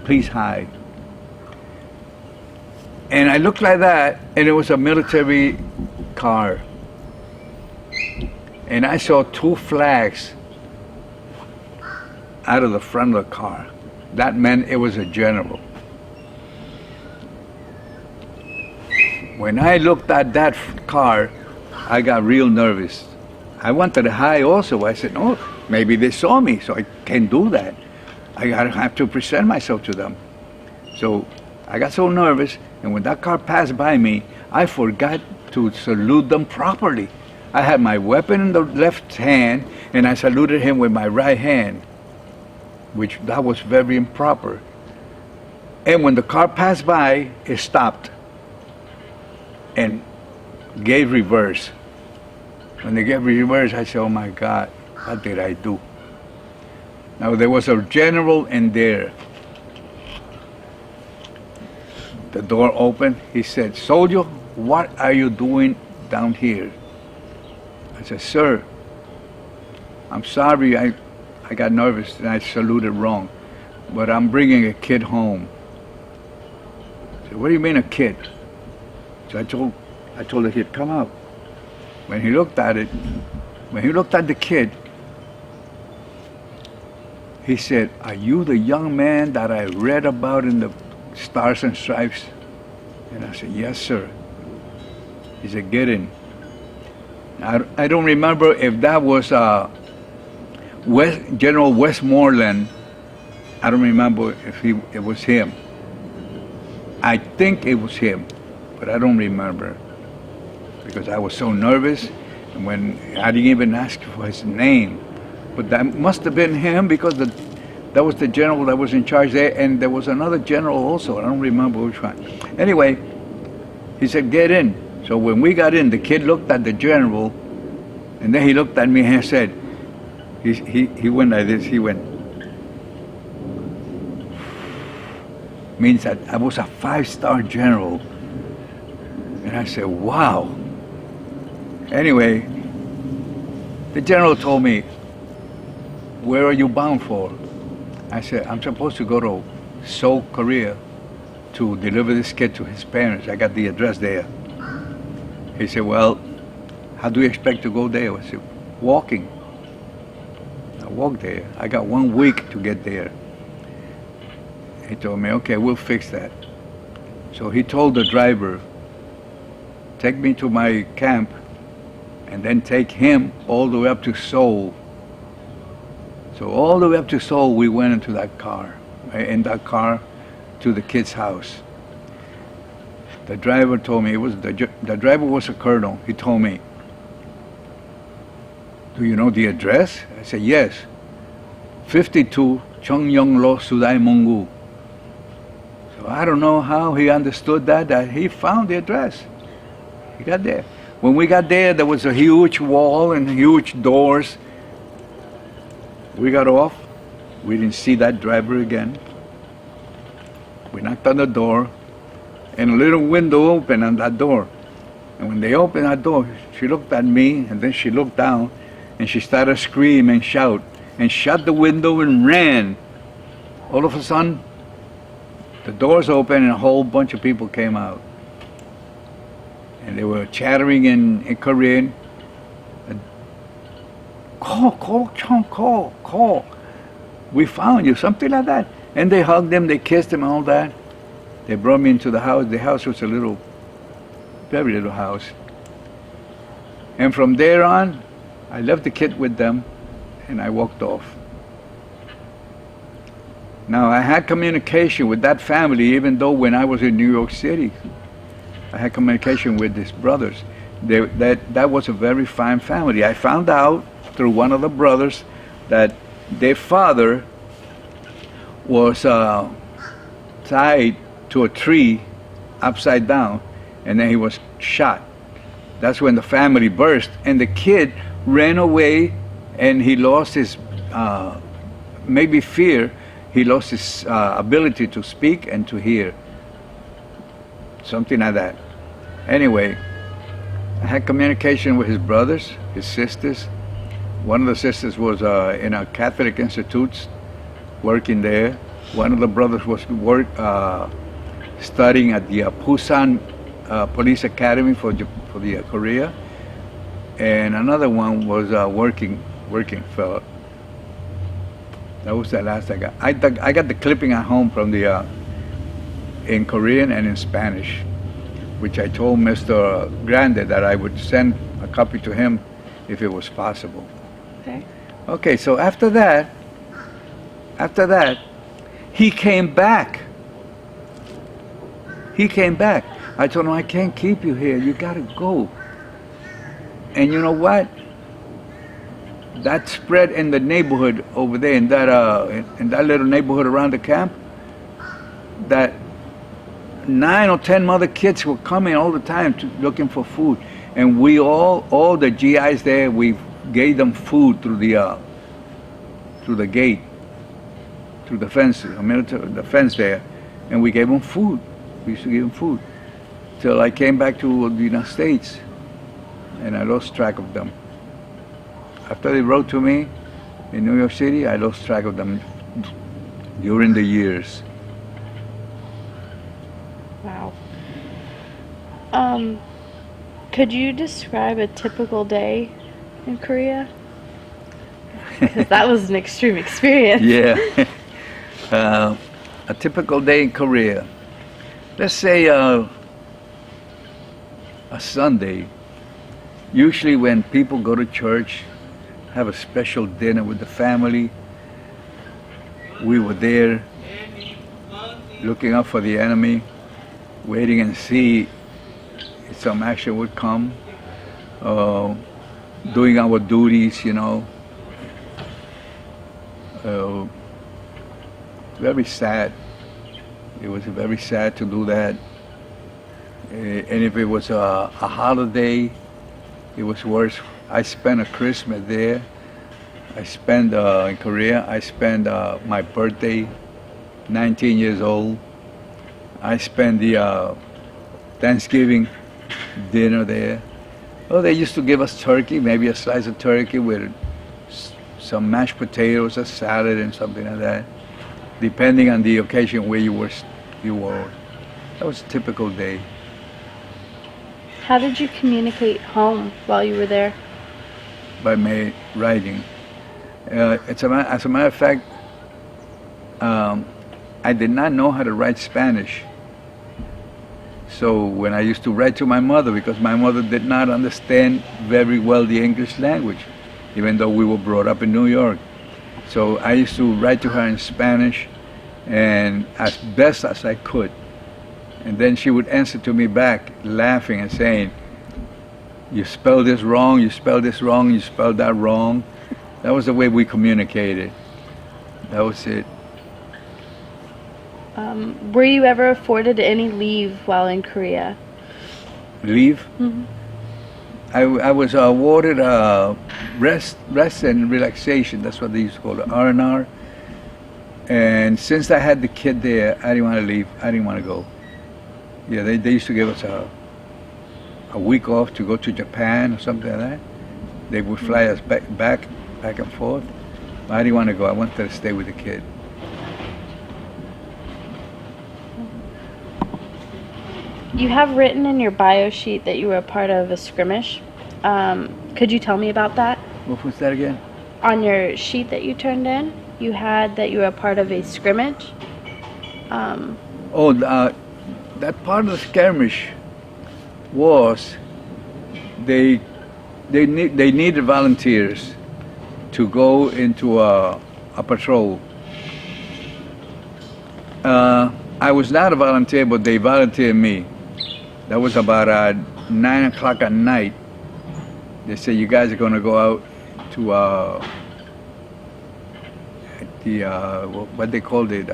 Please hide. And I looked like that, and it was a military car. And I saw two flags out of the front of the car. That meant it was a general. When I looked at that car, I got real nervous. I wanted to hide also. I said, oh, maybe they saw me, so I can't do that. I have to present myself to them. So I got so nervous, and when that car passed by me, I forgot to salute them properly. I had my weapon in the left hand, and I saluted him with my right hand, which that was very improper. And when the car passed by, it stopped and gave reverse. When they gave reverse, I said, oh my God, what did I do? Now there was a general in there. The door opened. He said, soldier, what are you doing down here? I said, sir, I'm sorry, I I got nervous and I saluted wrong. But I'm bringing a kid home. I said, what do you mean a kid? So I told the kid, come out. When he looked at it, when he looked at the kid, he said, are you the young man that I read about in the Stars and Stripes? And I said, yes, sir. He said, get in. I don't remember if that was General Westmoreland. I don't remember if it was him. I think it was him, but I don't remember because I was so nervous, and when I didn't even ask for his name. But that must have been him because that was the general that was in charge there, and there was another general also. I don't remember which one. Anyway, he said, get in. So when we got in, the kid looked at the general, and then he looked at me and said, he went like this, he went, means that I was a 5-star general. And I said, wow. Anyway, the general told me, where are you bound for? I said, I'm supposed to go to Seoul, Korea to deliver this kid to his parents. I got the address there. He said, well, how do you expect to go there? I said, walking. I walked there. I got 1 week to get there. He told me, okay, we'll fix that. So he told the driver, take me to my camp and then take him all the way up to Seoul. So all the way up to Seoul, we went into that car, to the kid's house. The driver told me, the driver was a colonel. He told me, do you know the address? I said, yes. 52 Cheongyonglo Sudai Mungu. So I don't know how he understood that he found the address. He got there. When we got there was a huge wall and huge doors. We got off. We didn't see that driver again. We knocked on the door, and a little window opened on that door. And when they opened that door, she looked at me, and then she looked down, and she started to scream and shout, and shut the window and ran. All of a sudden, the doors opened, and a whole bunch of people came out. And they were chattering in Korean. Call. We found you, something like that. And they hugged him, they kissed him, all that. They brought me into the house. The house was very little house. And from there on, I left the kid with them, and I walked off. Now, I had communication with that family, even though when I was in New York City, I had communication with his brothers. That was a very fine family. I found out through one of the brothers that their father was tied to a tree upside down, and then he was shot. That's when the family burst, and the kid ran away, and he lost his, maybe fear, he lost his ability to speak and to hear. Something like that. Anyway, I had communication with his brothers, his sisters. One of the sisters was in a Catholic institute, working there. One of the brothers was studying at the Busan Police Academy for the Korea, and another one was working fellow. That was the last I got. I got the clipping at home from the in Korean and in Spanish, which I told Mr. Grande that I would send a copy to him if it was possible. Okay. Okay, so after that, he came back. I told him, I can't keep you here. You gotta go. And you know what? That spread in the neighborhood over there, in that little neighborhood around the camp, that 9 or 10 other kids were coming all the time looking for food. And we all the GIs there, we gave them food through the gate, through the fence, the fence there, and we gave them food. We used to give them food till I came back to the United States, and I lost track of them. After they wrote to me, in New York City. I lost track of them during the years. Wow. Could you describe a typical day in Korea? Because that was an extreme experience. Yeah. A typical day in Korea. Let's say a Sunday. Usually when people go to church, have a special dinner with the family, we were there looking out for the enemy, waiting and see if some action would come, doing our duties, you know. Very sad. It was very sad to do that. And if it was a holiday, it was worse. I spent a Christmas there. I spent in Korea. I spent my birthday, 19 years old. I spent the Thanksgiving dinner there. Oh, they used to give us turkey, maybe a slice of turkey with some mashed potatoes, a salad, and something like that, depending on the occasion where you were. That was a typical day. How did you communicate home while you were there? By writing. As a matter of fact, I did not know how to write Spanish. So when I used to write to my mother, because my mother did not understand very well the English language, even though we were brought up in New York. So I used to write to her in Spanish, and as best as I could. And then she would answer to me back, laughing and saying, "You spelled this wrong, you spelled this wrong, you spelled that wrong." That was the way we communicated. That was it. Were you ever afforded any leave while in Korea? Leave? Mm-hmm. I was awarded rest and relaxation. That's what they used to call it, R&R. And since I had the kid there, I didn't want to leave. I didn't want to go. Yeah, they used to give us a week off to go to Japan or something like that. They would fly us back and forth. I didn't want to go. I wanted to stay with the kid. You have written in your bio sheet that you were a part of a skirmish. Could you tell me about that? What was that again? On your sheet that you turned in, you had that you were a part of a scrimmage. That part of the skirmish was they needed volunteers to go into a patrol. I was not a volunteer, but they volunteered me. That was about 9 o'clock at night. They said, "You guys are going to go out to what they called it,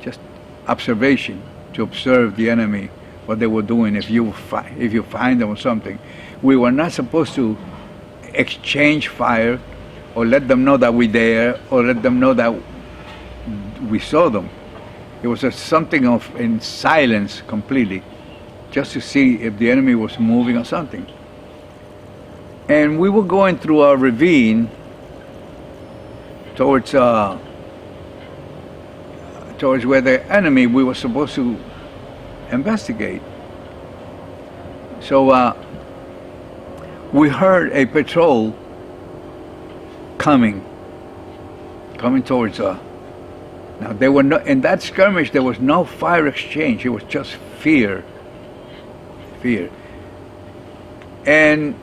just observation, to observe the enemy, what they were doing. If you find them or something." We were not supposed to exchange fire, or let them know that we're there, or let them know that we saw them. It was something in silence completely, just to see if the enemy was moving or something. And we were going through a ravine towards where the enemy we were supposed to investigate. So we heard a patrol coming towards us. Now there were in that skirmish there was no fire exchange. It was just fear. And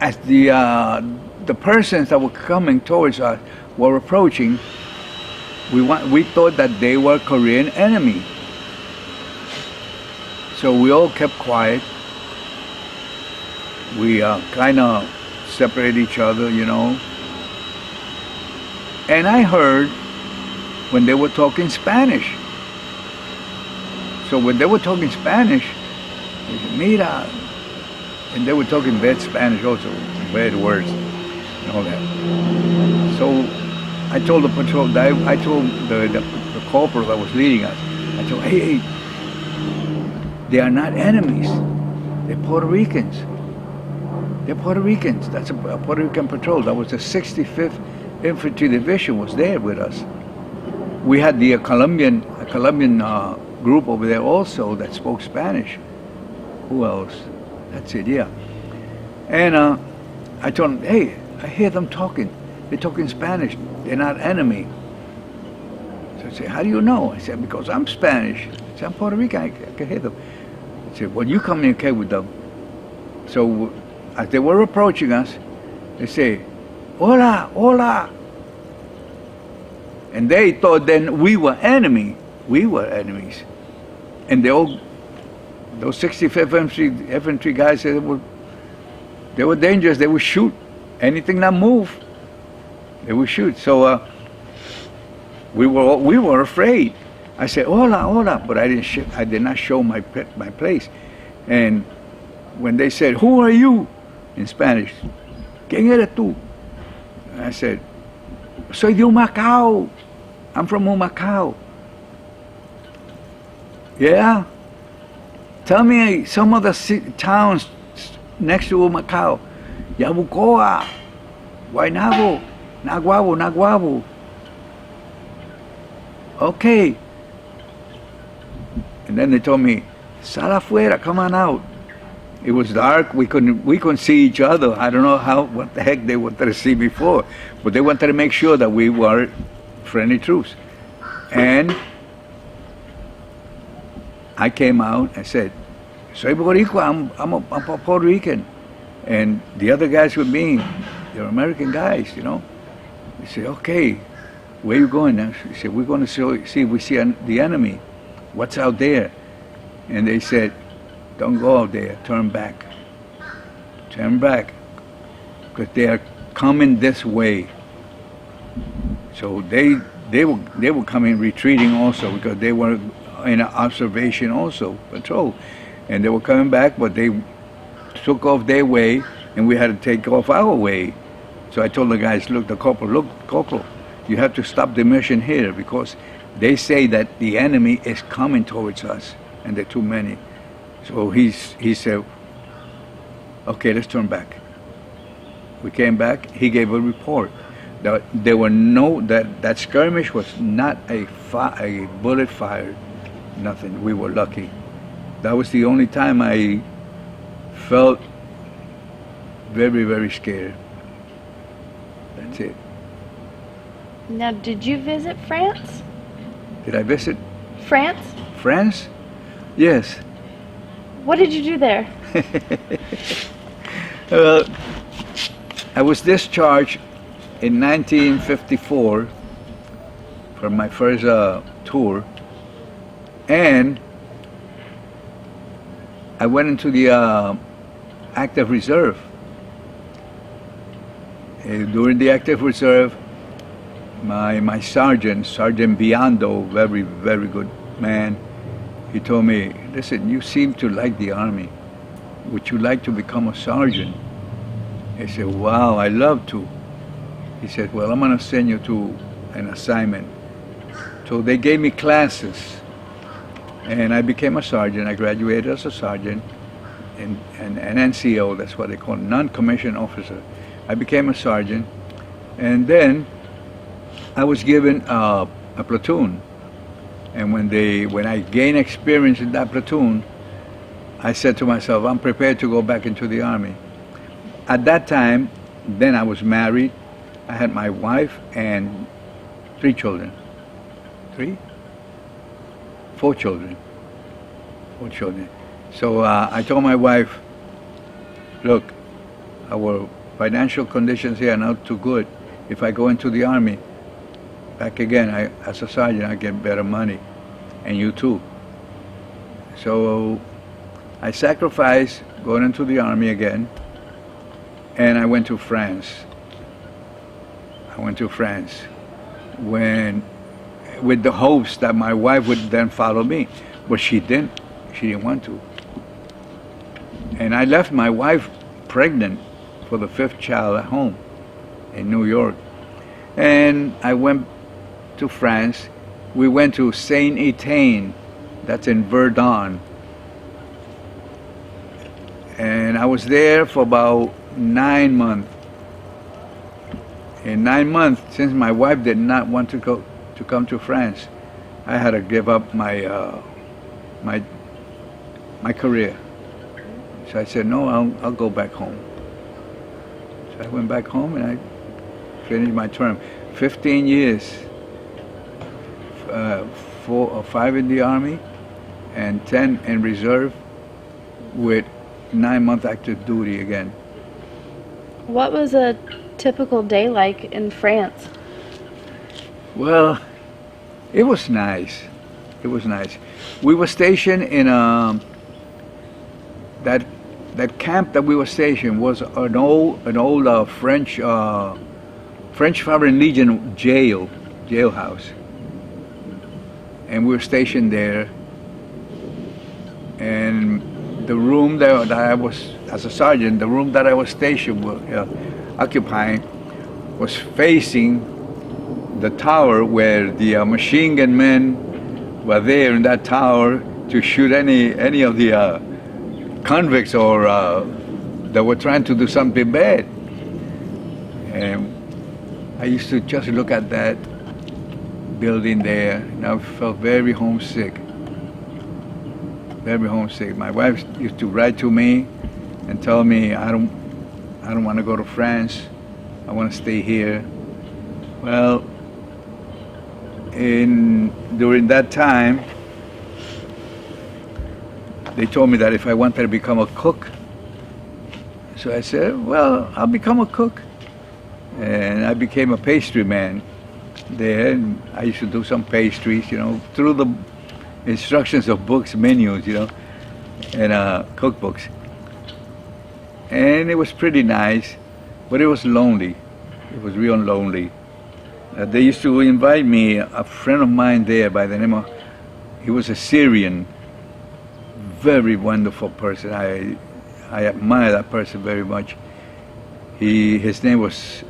as the persons that were coming towards us were approaching, we thought that they were Korean enemy. So we all kept quiet. We kind of separated each other, you know. And I heard when they were talking Spanish. So when they were talking Spanish, they said, "Mira." And they were talking bad Spanish also, bad words and all that. So I told the patrol, I told the corporal that was leading us, I told, hey, they are not enemies. They're Puerto Ricans. They're Puerto Ricans. That's a Puerto Rican patrol. That was the 65th Infantry Division was there with us. We had the Colombian group over there also that spoke Spanish. Who else? That's it, yeah. And I told them, hey, I hear them talking. They're talking Spanish. They're not enemy. So I said, how do you know? I said, because I'm Spanish. I said, I'm Puerto Rican. I can hear them. I said, well, you communicate with them. So as they were approaching us, they say, hola, hola. And they thought then we were enemy. We were enemies. And those 65th infantry guys said they were dangerous. They would shoot anything that moved. They would shoot. So we were afraid. I said, hola, hola, but I did not show my place. And when they said, who are you? In Spanish, ¿Quién eres tú? I said, soy de Humacao. I'm from Humacao. Yeah? Tell me some of the towns next to Humacao. Yabucoa, Guaynabo, Naguabo. Okay. And then they told me, sal afuera, come on out. It was dark. We couldn't see each other. I don't know what the heck they wanted to see before, but they wanted to make sure that we were friendly troops. And I came out and said, "Soy Boricua. I'm a Puerto Rican," and the other guys with me, they're American guys, you know. They said, "Okay, where you going now?" He said, "We're going to see if we see the enemy. What's out there?" And they said, "Don't go out there. Turn back. Turn back, because they are coming this way." So they were coming, retreating also, because they were in observation also, patrol, and they were coming back, but they took off their way, and we had to take off our way. So I told the guys, "Look, corporal, you have to stop the mission here, because they say that the enemy is coming towards us, and there are too many." So he said, "Okay, let's turn back." We came back. He gave a report that there were that skirmish was not a bullet fired, nothing. We were lucky. That was the only time I felt very, very scared. That's it. Now, did you visit France? Did I visit France? France? Yes. What did you do there? I was discharged in 1954 from my first tour, and I went into the active reserve. During the active reserve, my sergeant, Sergeant Biondo, very, very good man, he told me, "Listen, you seem to like the Army. Would you like to become a sergeant?" I said, "Wow, I love to." He said, "Well, I'm going to send you to an assignment." So they gave me classes, and I became a sergeant. I graduated as a sergeant, and an NCO, that's what they call non-commissioned officer. I became a sergeant, and then I was given a platoon. And when I gained experience in that platoon, I said to myself, I'm prepared to go back into the Army. At that time, then I was married. I had my wife and 3 children. 4 children. 4 children. So I told my wife, "Look, our financial conditions here are not too good. If I go into the Army, back again, as a sergeant, I get better money, and you too." So I sacrificed going into the Army again, and I went to France. With the hopes that my wife would then follow me, but she didn't. She didn't want to. And I left my wife pregnant for the 5th child at home in New York. And I went to France. We went to Saint-Étienne, that's in Verdun. And I was there for about 9 months. In 9 months, since my wife did not want to come to France, I had to give up my career. So I said, no, I'll go back home. So I went back home and I finished my term. 15 years, 4 or 5 in the Army, and 10 in reserve, with 9 months active duty again. What was a typical day like in France? Well, it was nice. It was nice. We were stationed in that camp that we were stationed was an old French Foreign Legion jailhouse, and we were stationed there. And the room that I was, as a sergeant, the room that I was stationed occupying was facing the tower where the machine gun men were there in that tower to shoot any of the convicts or that were trying to do something bad. And I used to just look at that building there, and I felt very homesick. Very homesick. My wife used to write to me and tell me, I don't want to go to France. I want to stay here. Well, during that time, they told me that if I wanted to become a cook, so I said, well, I'll become a cook. And I became a pastry man there, and I used to do some pastries, through the instructions of books, menus, and cookbooks. And it was pretty nice, but it was lonely. It was real lonely. They used to invite me, a friend of mine there by the name of, he was a Syrian, very wonderful person. I admire that person very much. His name was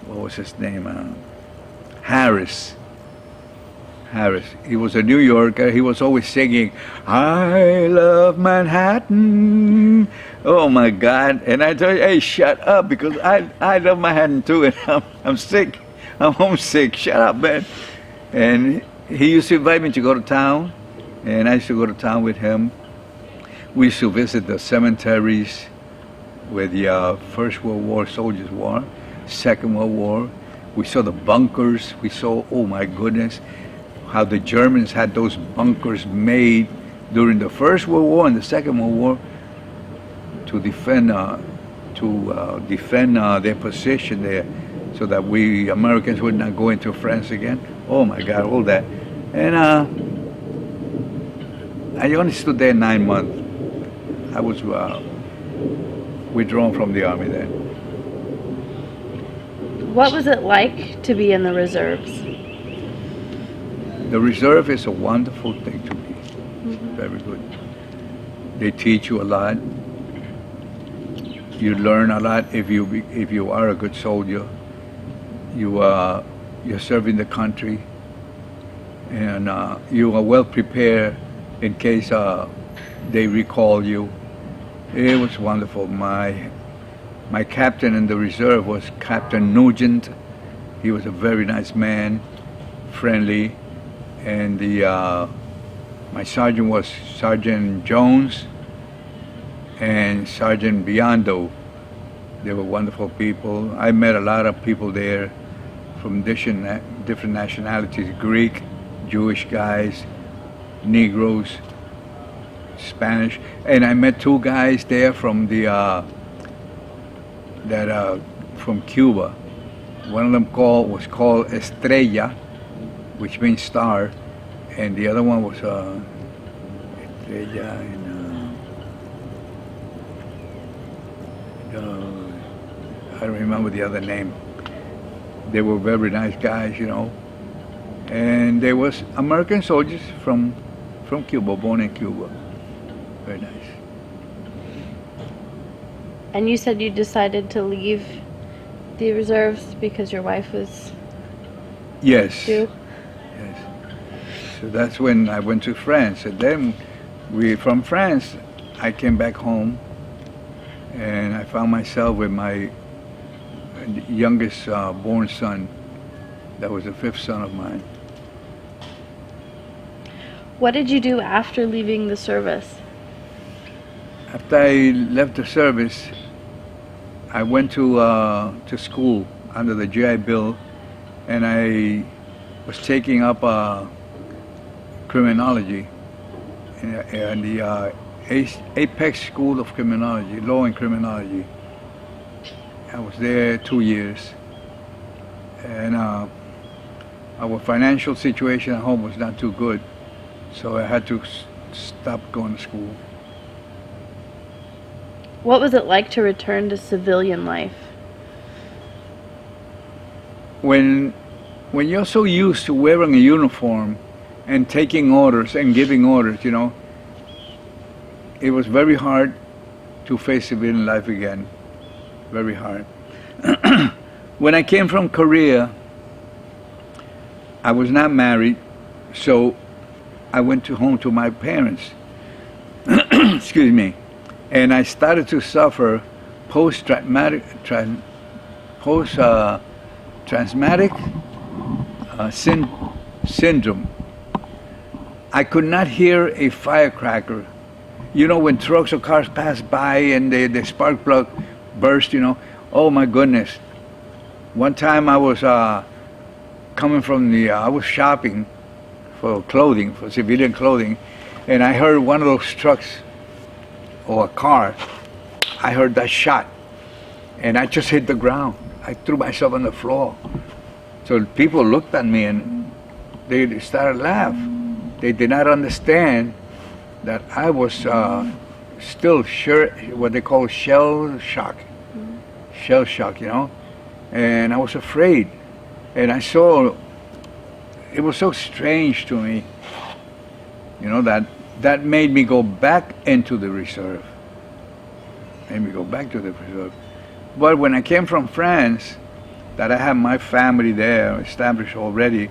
what was his name? Harris. He was a New Yorker. He was always singing, "I love Manhattan." Oh my God! And I told you, hey, shut up, because I love Manhattan too, and I'm sick. I'm homesick. Shut up, man. And he used to invite me to go to town, and I used to go to town with him. We used to visit the cemeteries where the First World War soldiers were, Second World War. We saw the bunkers. We saw, oh my goodness, how the Germans had those bunkers made during the First World War and the Second World War to defend their position there, so that we Americans would not go into France again. Oh my God, all that. And I only stood there 9 months. I was withdrawn from the Army then. What was it like to be in the reserves? The reserve is a wonderful thing to me. Mm-hmm. Very good. They teach you a lot. You learn a lot if you are a good soldier. You're serving the country, and you are well prepared in case they recall you. It was wonderful. My captain in the reserve was Captain Nugent. He was a very nice man, friendly, and my sergeant was Sergeant Jones and Sergeant Biondo. They were wonderful people. I met a lot of people there from different nationalities: Greek, Jewish guys, Negroes, Spanish, and I met 2 guys there from from Cuba. One of them was called Estrella, which means star, and the other one was Estrella, and I don't remember the other name. They were very nice guys, and they was American soldiers from Cuba, born in Cuba. Very nice. And you said you decided to leave the reserves because your wife was Yes. due? Yes. So that's when I went to France, and then From France, I came back home, and I found myself with my youngest born son. That was the fifth son of mine. What did you do after leaving the service? After I left the service, I went to school under the GI Bill, and I was taking up criminology in the Apex School of Criminology, Law and Criminology. I was there 2 years, and our financial situation at home was not too good, so I had to stop going to school. What was it like to return to civilian life? When you're so used to wearing a uniform and taking orders and giving orders, you know, it was very hard to face civilian life again. Very hard. When I came from Korea, I was not married, so I went home to my parents. Excuse me. And I started to suffer post-traumatic syndrome. I could not hear a firecracker. You know, when trucks or cars pass by and the spark plug burst, you know, oh my goodness. One time I was coming from I was shopping for clothing, for civilian clothing, and I heard one of those trucks or a car. I heard that shot, and I just hit the ground. I threw myself on the floor. So people looked at me and they started laughing. They did not understand that I was still what they call shell shock, you know, and I was afraid. And I saw, it was so strange to me, you know, that made me go back into the reserve. But when I came from France, that I had my family there established already,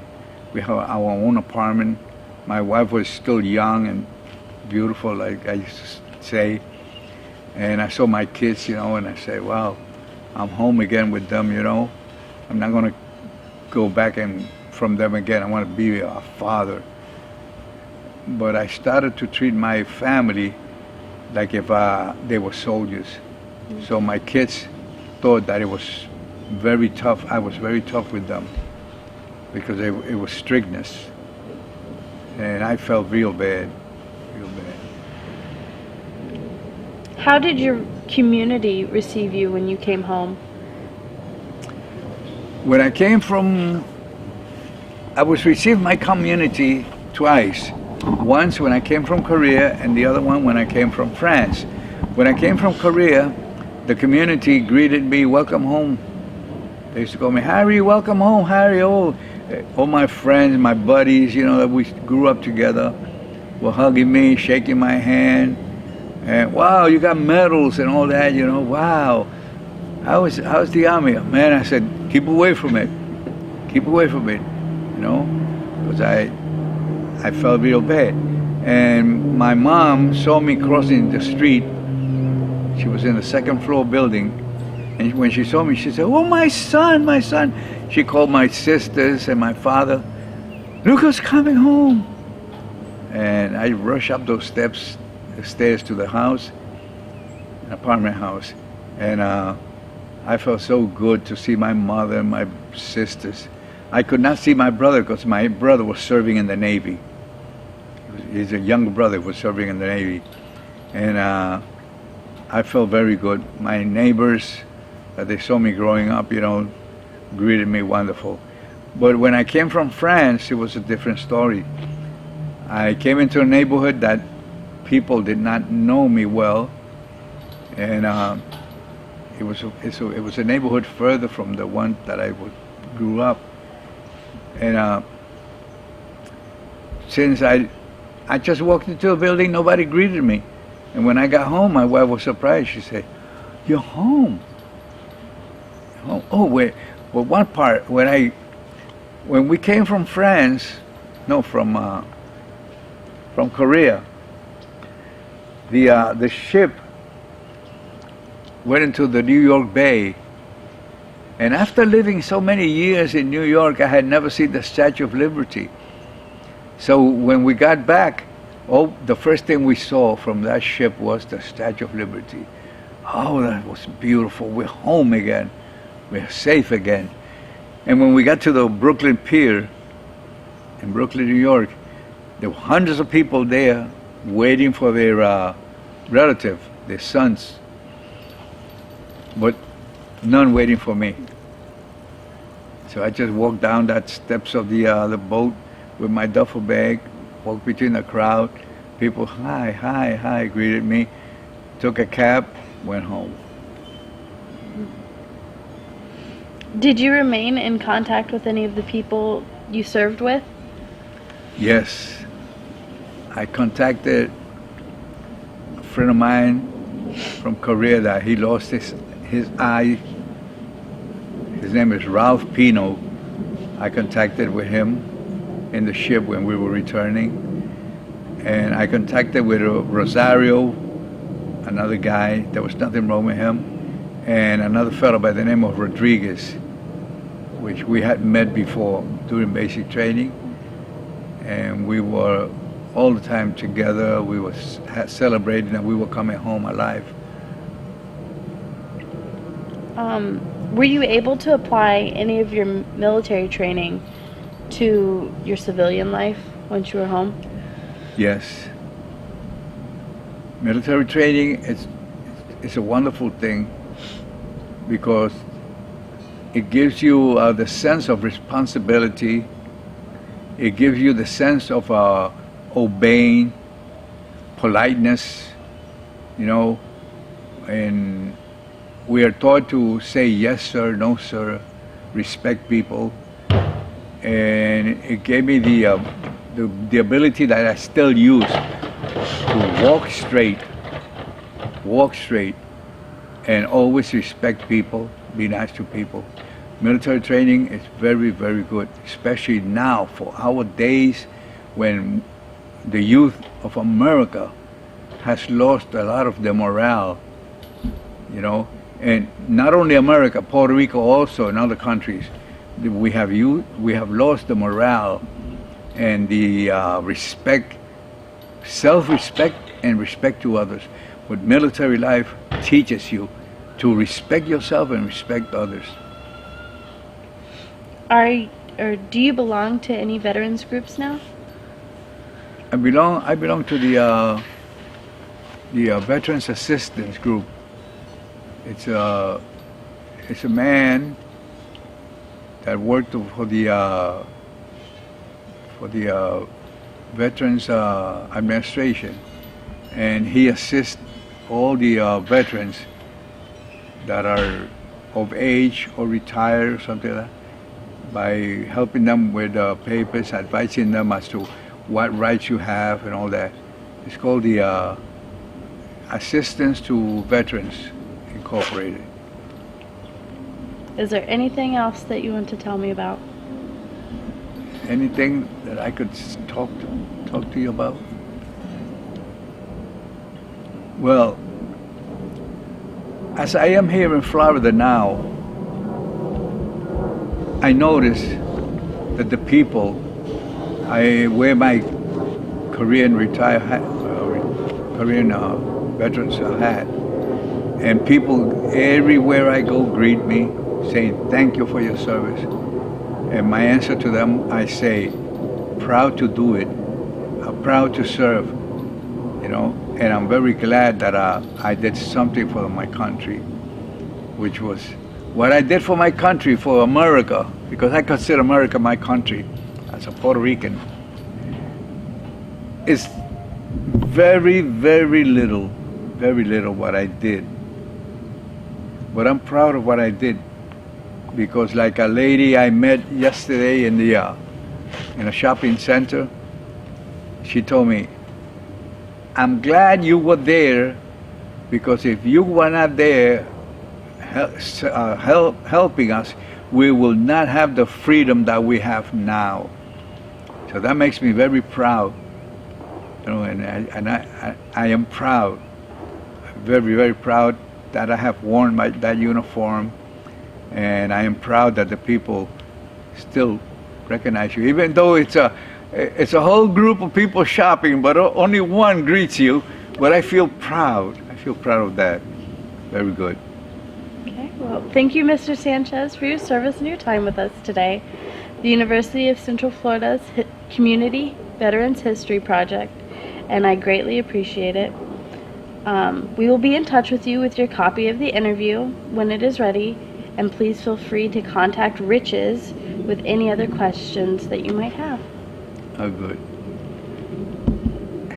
we have our own apartment. My wife was still young and beautiful, like I used to say. And I saw my kids, you know, and I said, wow, I'm home again with them, you know. I'm not going to go back from them again. I want to be a father. But I started to treat my family like if they were soldiers. So my kids thought that it was very tough. I was very tough with them because it was strictness. And I felt real bad. How did your community receive you when you came home? When I came from, I was received my community twice. Once when I came from Korea, and the other one when I came from France. When I came from Korea, the community greeted me, welcome home. They used to call me, Harry, welcome home, Harry. All my friends, my buddies, you know, that we grew up together, were hugging me, shaking my hand. And wow, you got medals and all that, you know, wow. How's the army? Man, I said, keep away from it. Keep away from it, you know, because I felt real bad. And my mom saw me crossing the street. She was in the second floor building. And when she saw me, she said, oh, my son, my son. She called my sisters and my father. Look who's coming home. And I rushed up those stairs to the house, an apartment house. And I felt so good to see my mother and my sisters. I could not see my brother because my brother was serving in the Navy. His younger brother was serving in the Navy. And I felt very good. My neighbors, they saw me growing up, you know, greeted me wonderful. But when I came from France, it was a different story. I came into a neighborhood that people did not know me well. And it was a neighborhood further from the one that I grew up. And since I just walked into a building, nobody greeted me. And when I got home, my wife was surprised. She said, "You're home." Oh, wait. Well, one part when we came from France, no, from Korea, The ship went into the New York Bay, and after living so many years in New York, I had never seen the Statue of Liberty. So when we got back, the first thing we saw from that ship was the Statue of Liberty. Oh, that was beautiful. We're home again. We're safe again. And when we got to the Brooklyn Pier in Brooklyn, New York, there were hundreds of people there waiting for their relative, their sons, but none waiting for me. So I just walked down that steps of the boat with my duffel bag, walked between the crowd. People, hi, hi, hi, greeted me, took a cab, went home. Did you remain in contact with any of the people you served with? Yes. I contacted a friend of mine from Korea that he lost his eye. His name is Ralph Pino. I contacted with him in the ship when we were returning. And I contacted with Rosario, another guy. There was nothing wrong with him. And another fellow by the name of Rodriguez, which we had met before during basic training. And we were all the time together. We were celebrating and we were coming home alive. Were you able to apply any of your military training to your civilian life once you were home? Yes. Military training is a wonderful thing because it gives you the sense of responsibility. It gives you the sense of obeying, politeness, and we are taught to say yes sir, no sir, respect people, and it gave me the ability that I still use to walk straight, and always respect people, be nice to people. Military training is very, very good, especially now for our days when the youth of America has lost a lot of their morale, and not only America, Puerto Rico also, and other countries. We have lost the morale and the respect, self-respect and respect to others. But military life teaches you to respect yourself and respect others. Do you belong to any veterans groups now? I belong to the Veterans Assistance Group. It's a man that worked for the Veterans Administration, and he assists all the veterans that are of age or retired or something like that, by helping them with papers, advising them as to what rights you have and all that. It's called the Assistance to Veterans Incorporated. Is there anything else that you want to tell me about? Anything that I could talk to you about? Well, as I am here in Florida now, I notice that the people, I wear my Korean veterans hat, and people everywhere I go greet me, saying thank you for your service. And my answer to them, I say, proud to do it, proud to serve, and I'm very glad that I did something for my country, which was what I did for my country, for America, because I consider America my country as a Puerto Rican. It's very, very little what I did. But I'm proud of what I did, because like a lady I met yesterday in a shopping center, she told me, I'm glad you were there, because if you were not there helping us, we will not have the freedom that we have now. So that makes me very proud You know, and I am proud, very, very proud that I have worn that uniform, and I am proud that the people still recognize you, even though it's a whole group of people shopping, but only one greets you. But I feel proud. I feel proud of that. Very good. Okay, well, thank you, Mr. Sanchez, for your service and your time with us today. The University of Central Florida's Community Veterans History Project, and I greatly appreciate it. We will be in touch with you with your copy of the interview when it is ready, and please feel free to contact Riches with any other questions that you might have. Oh, good.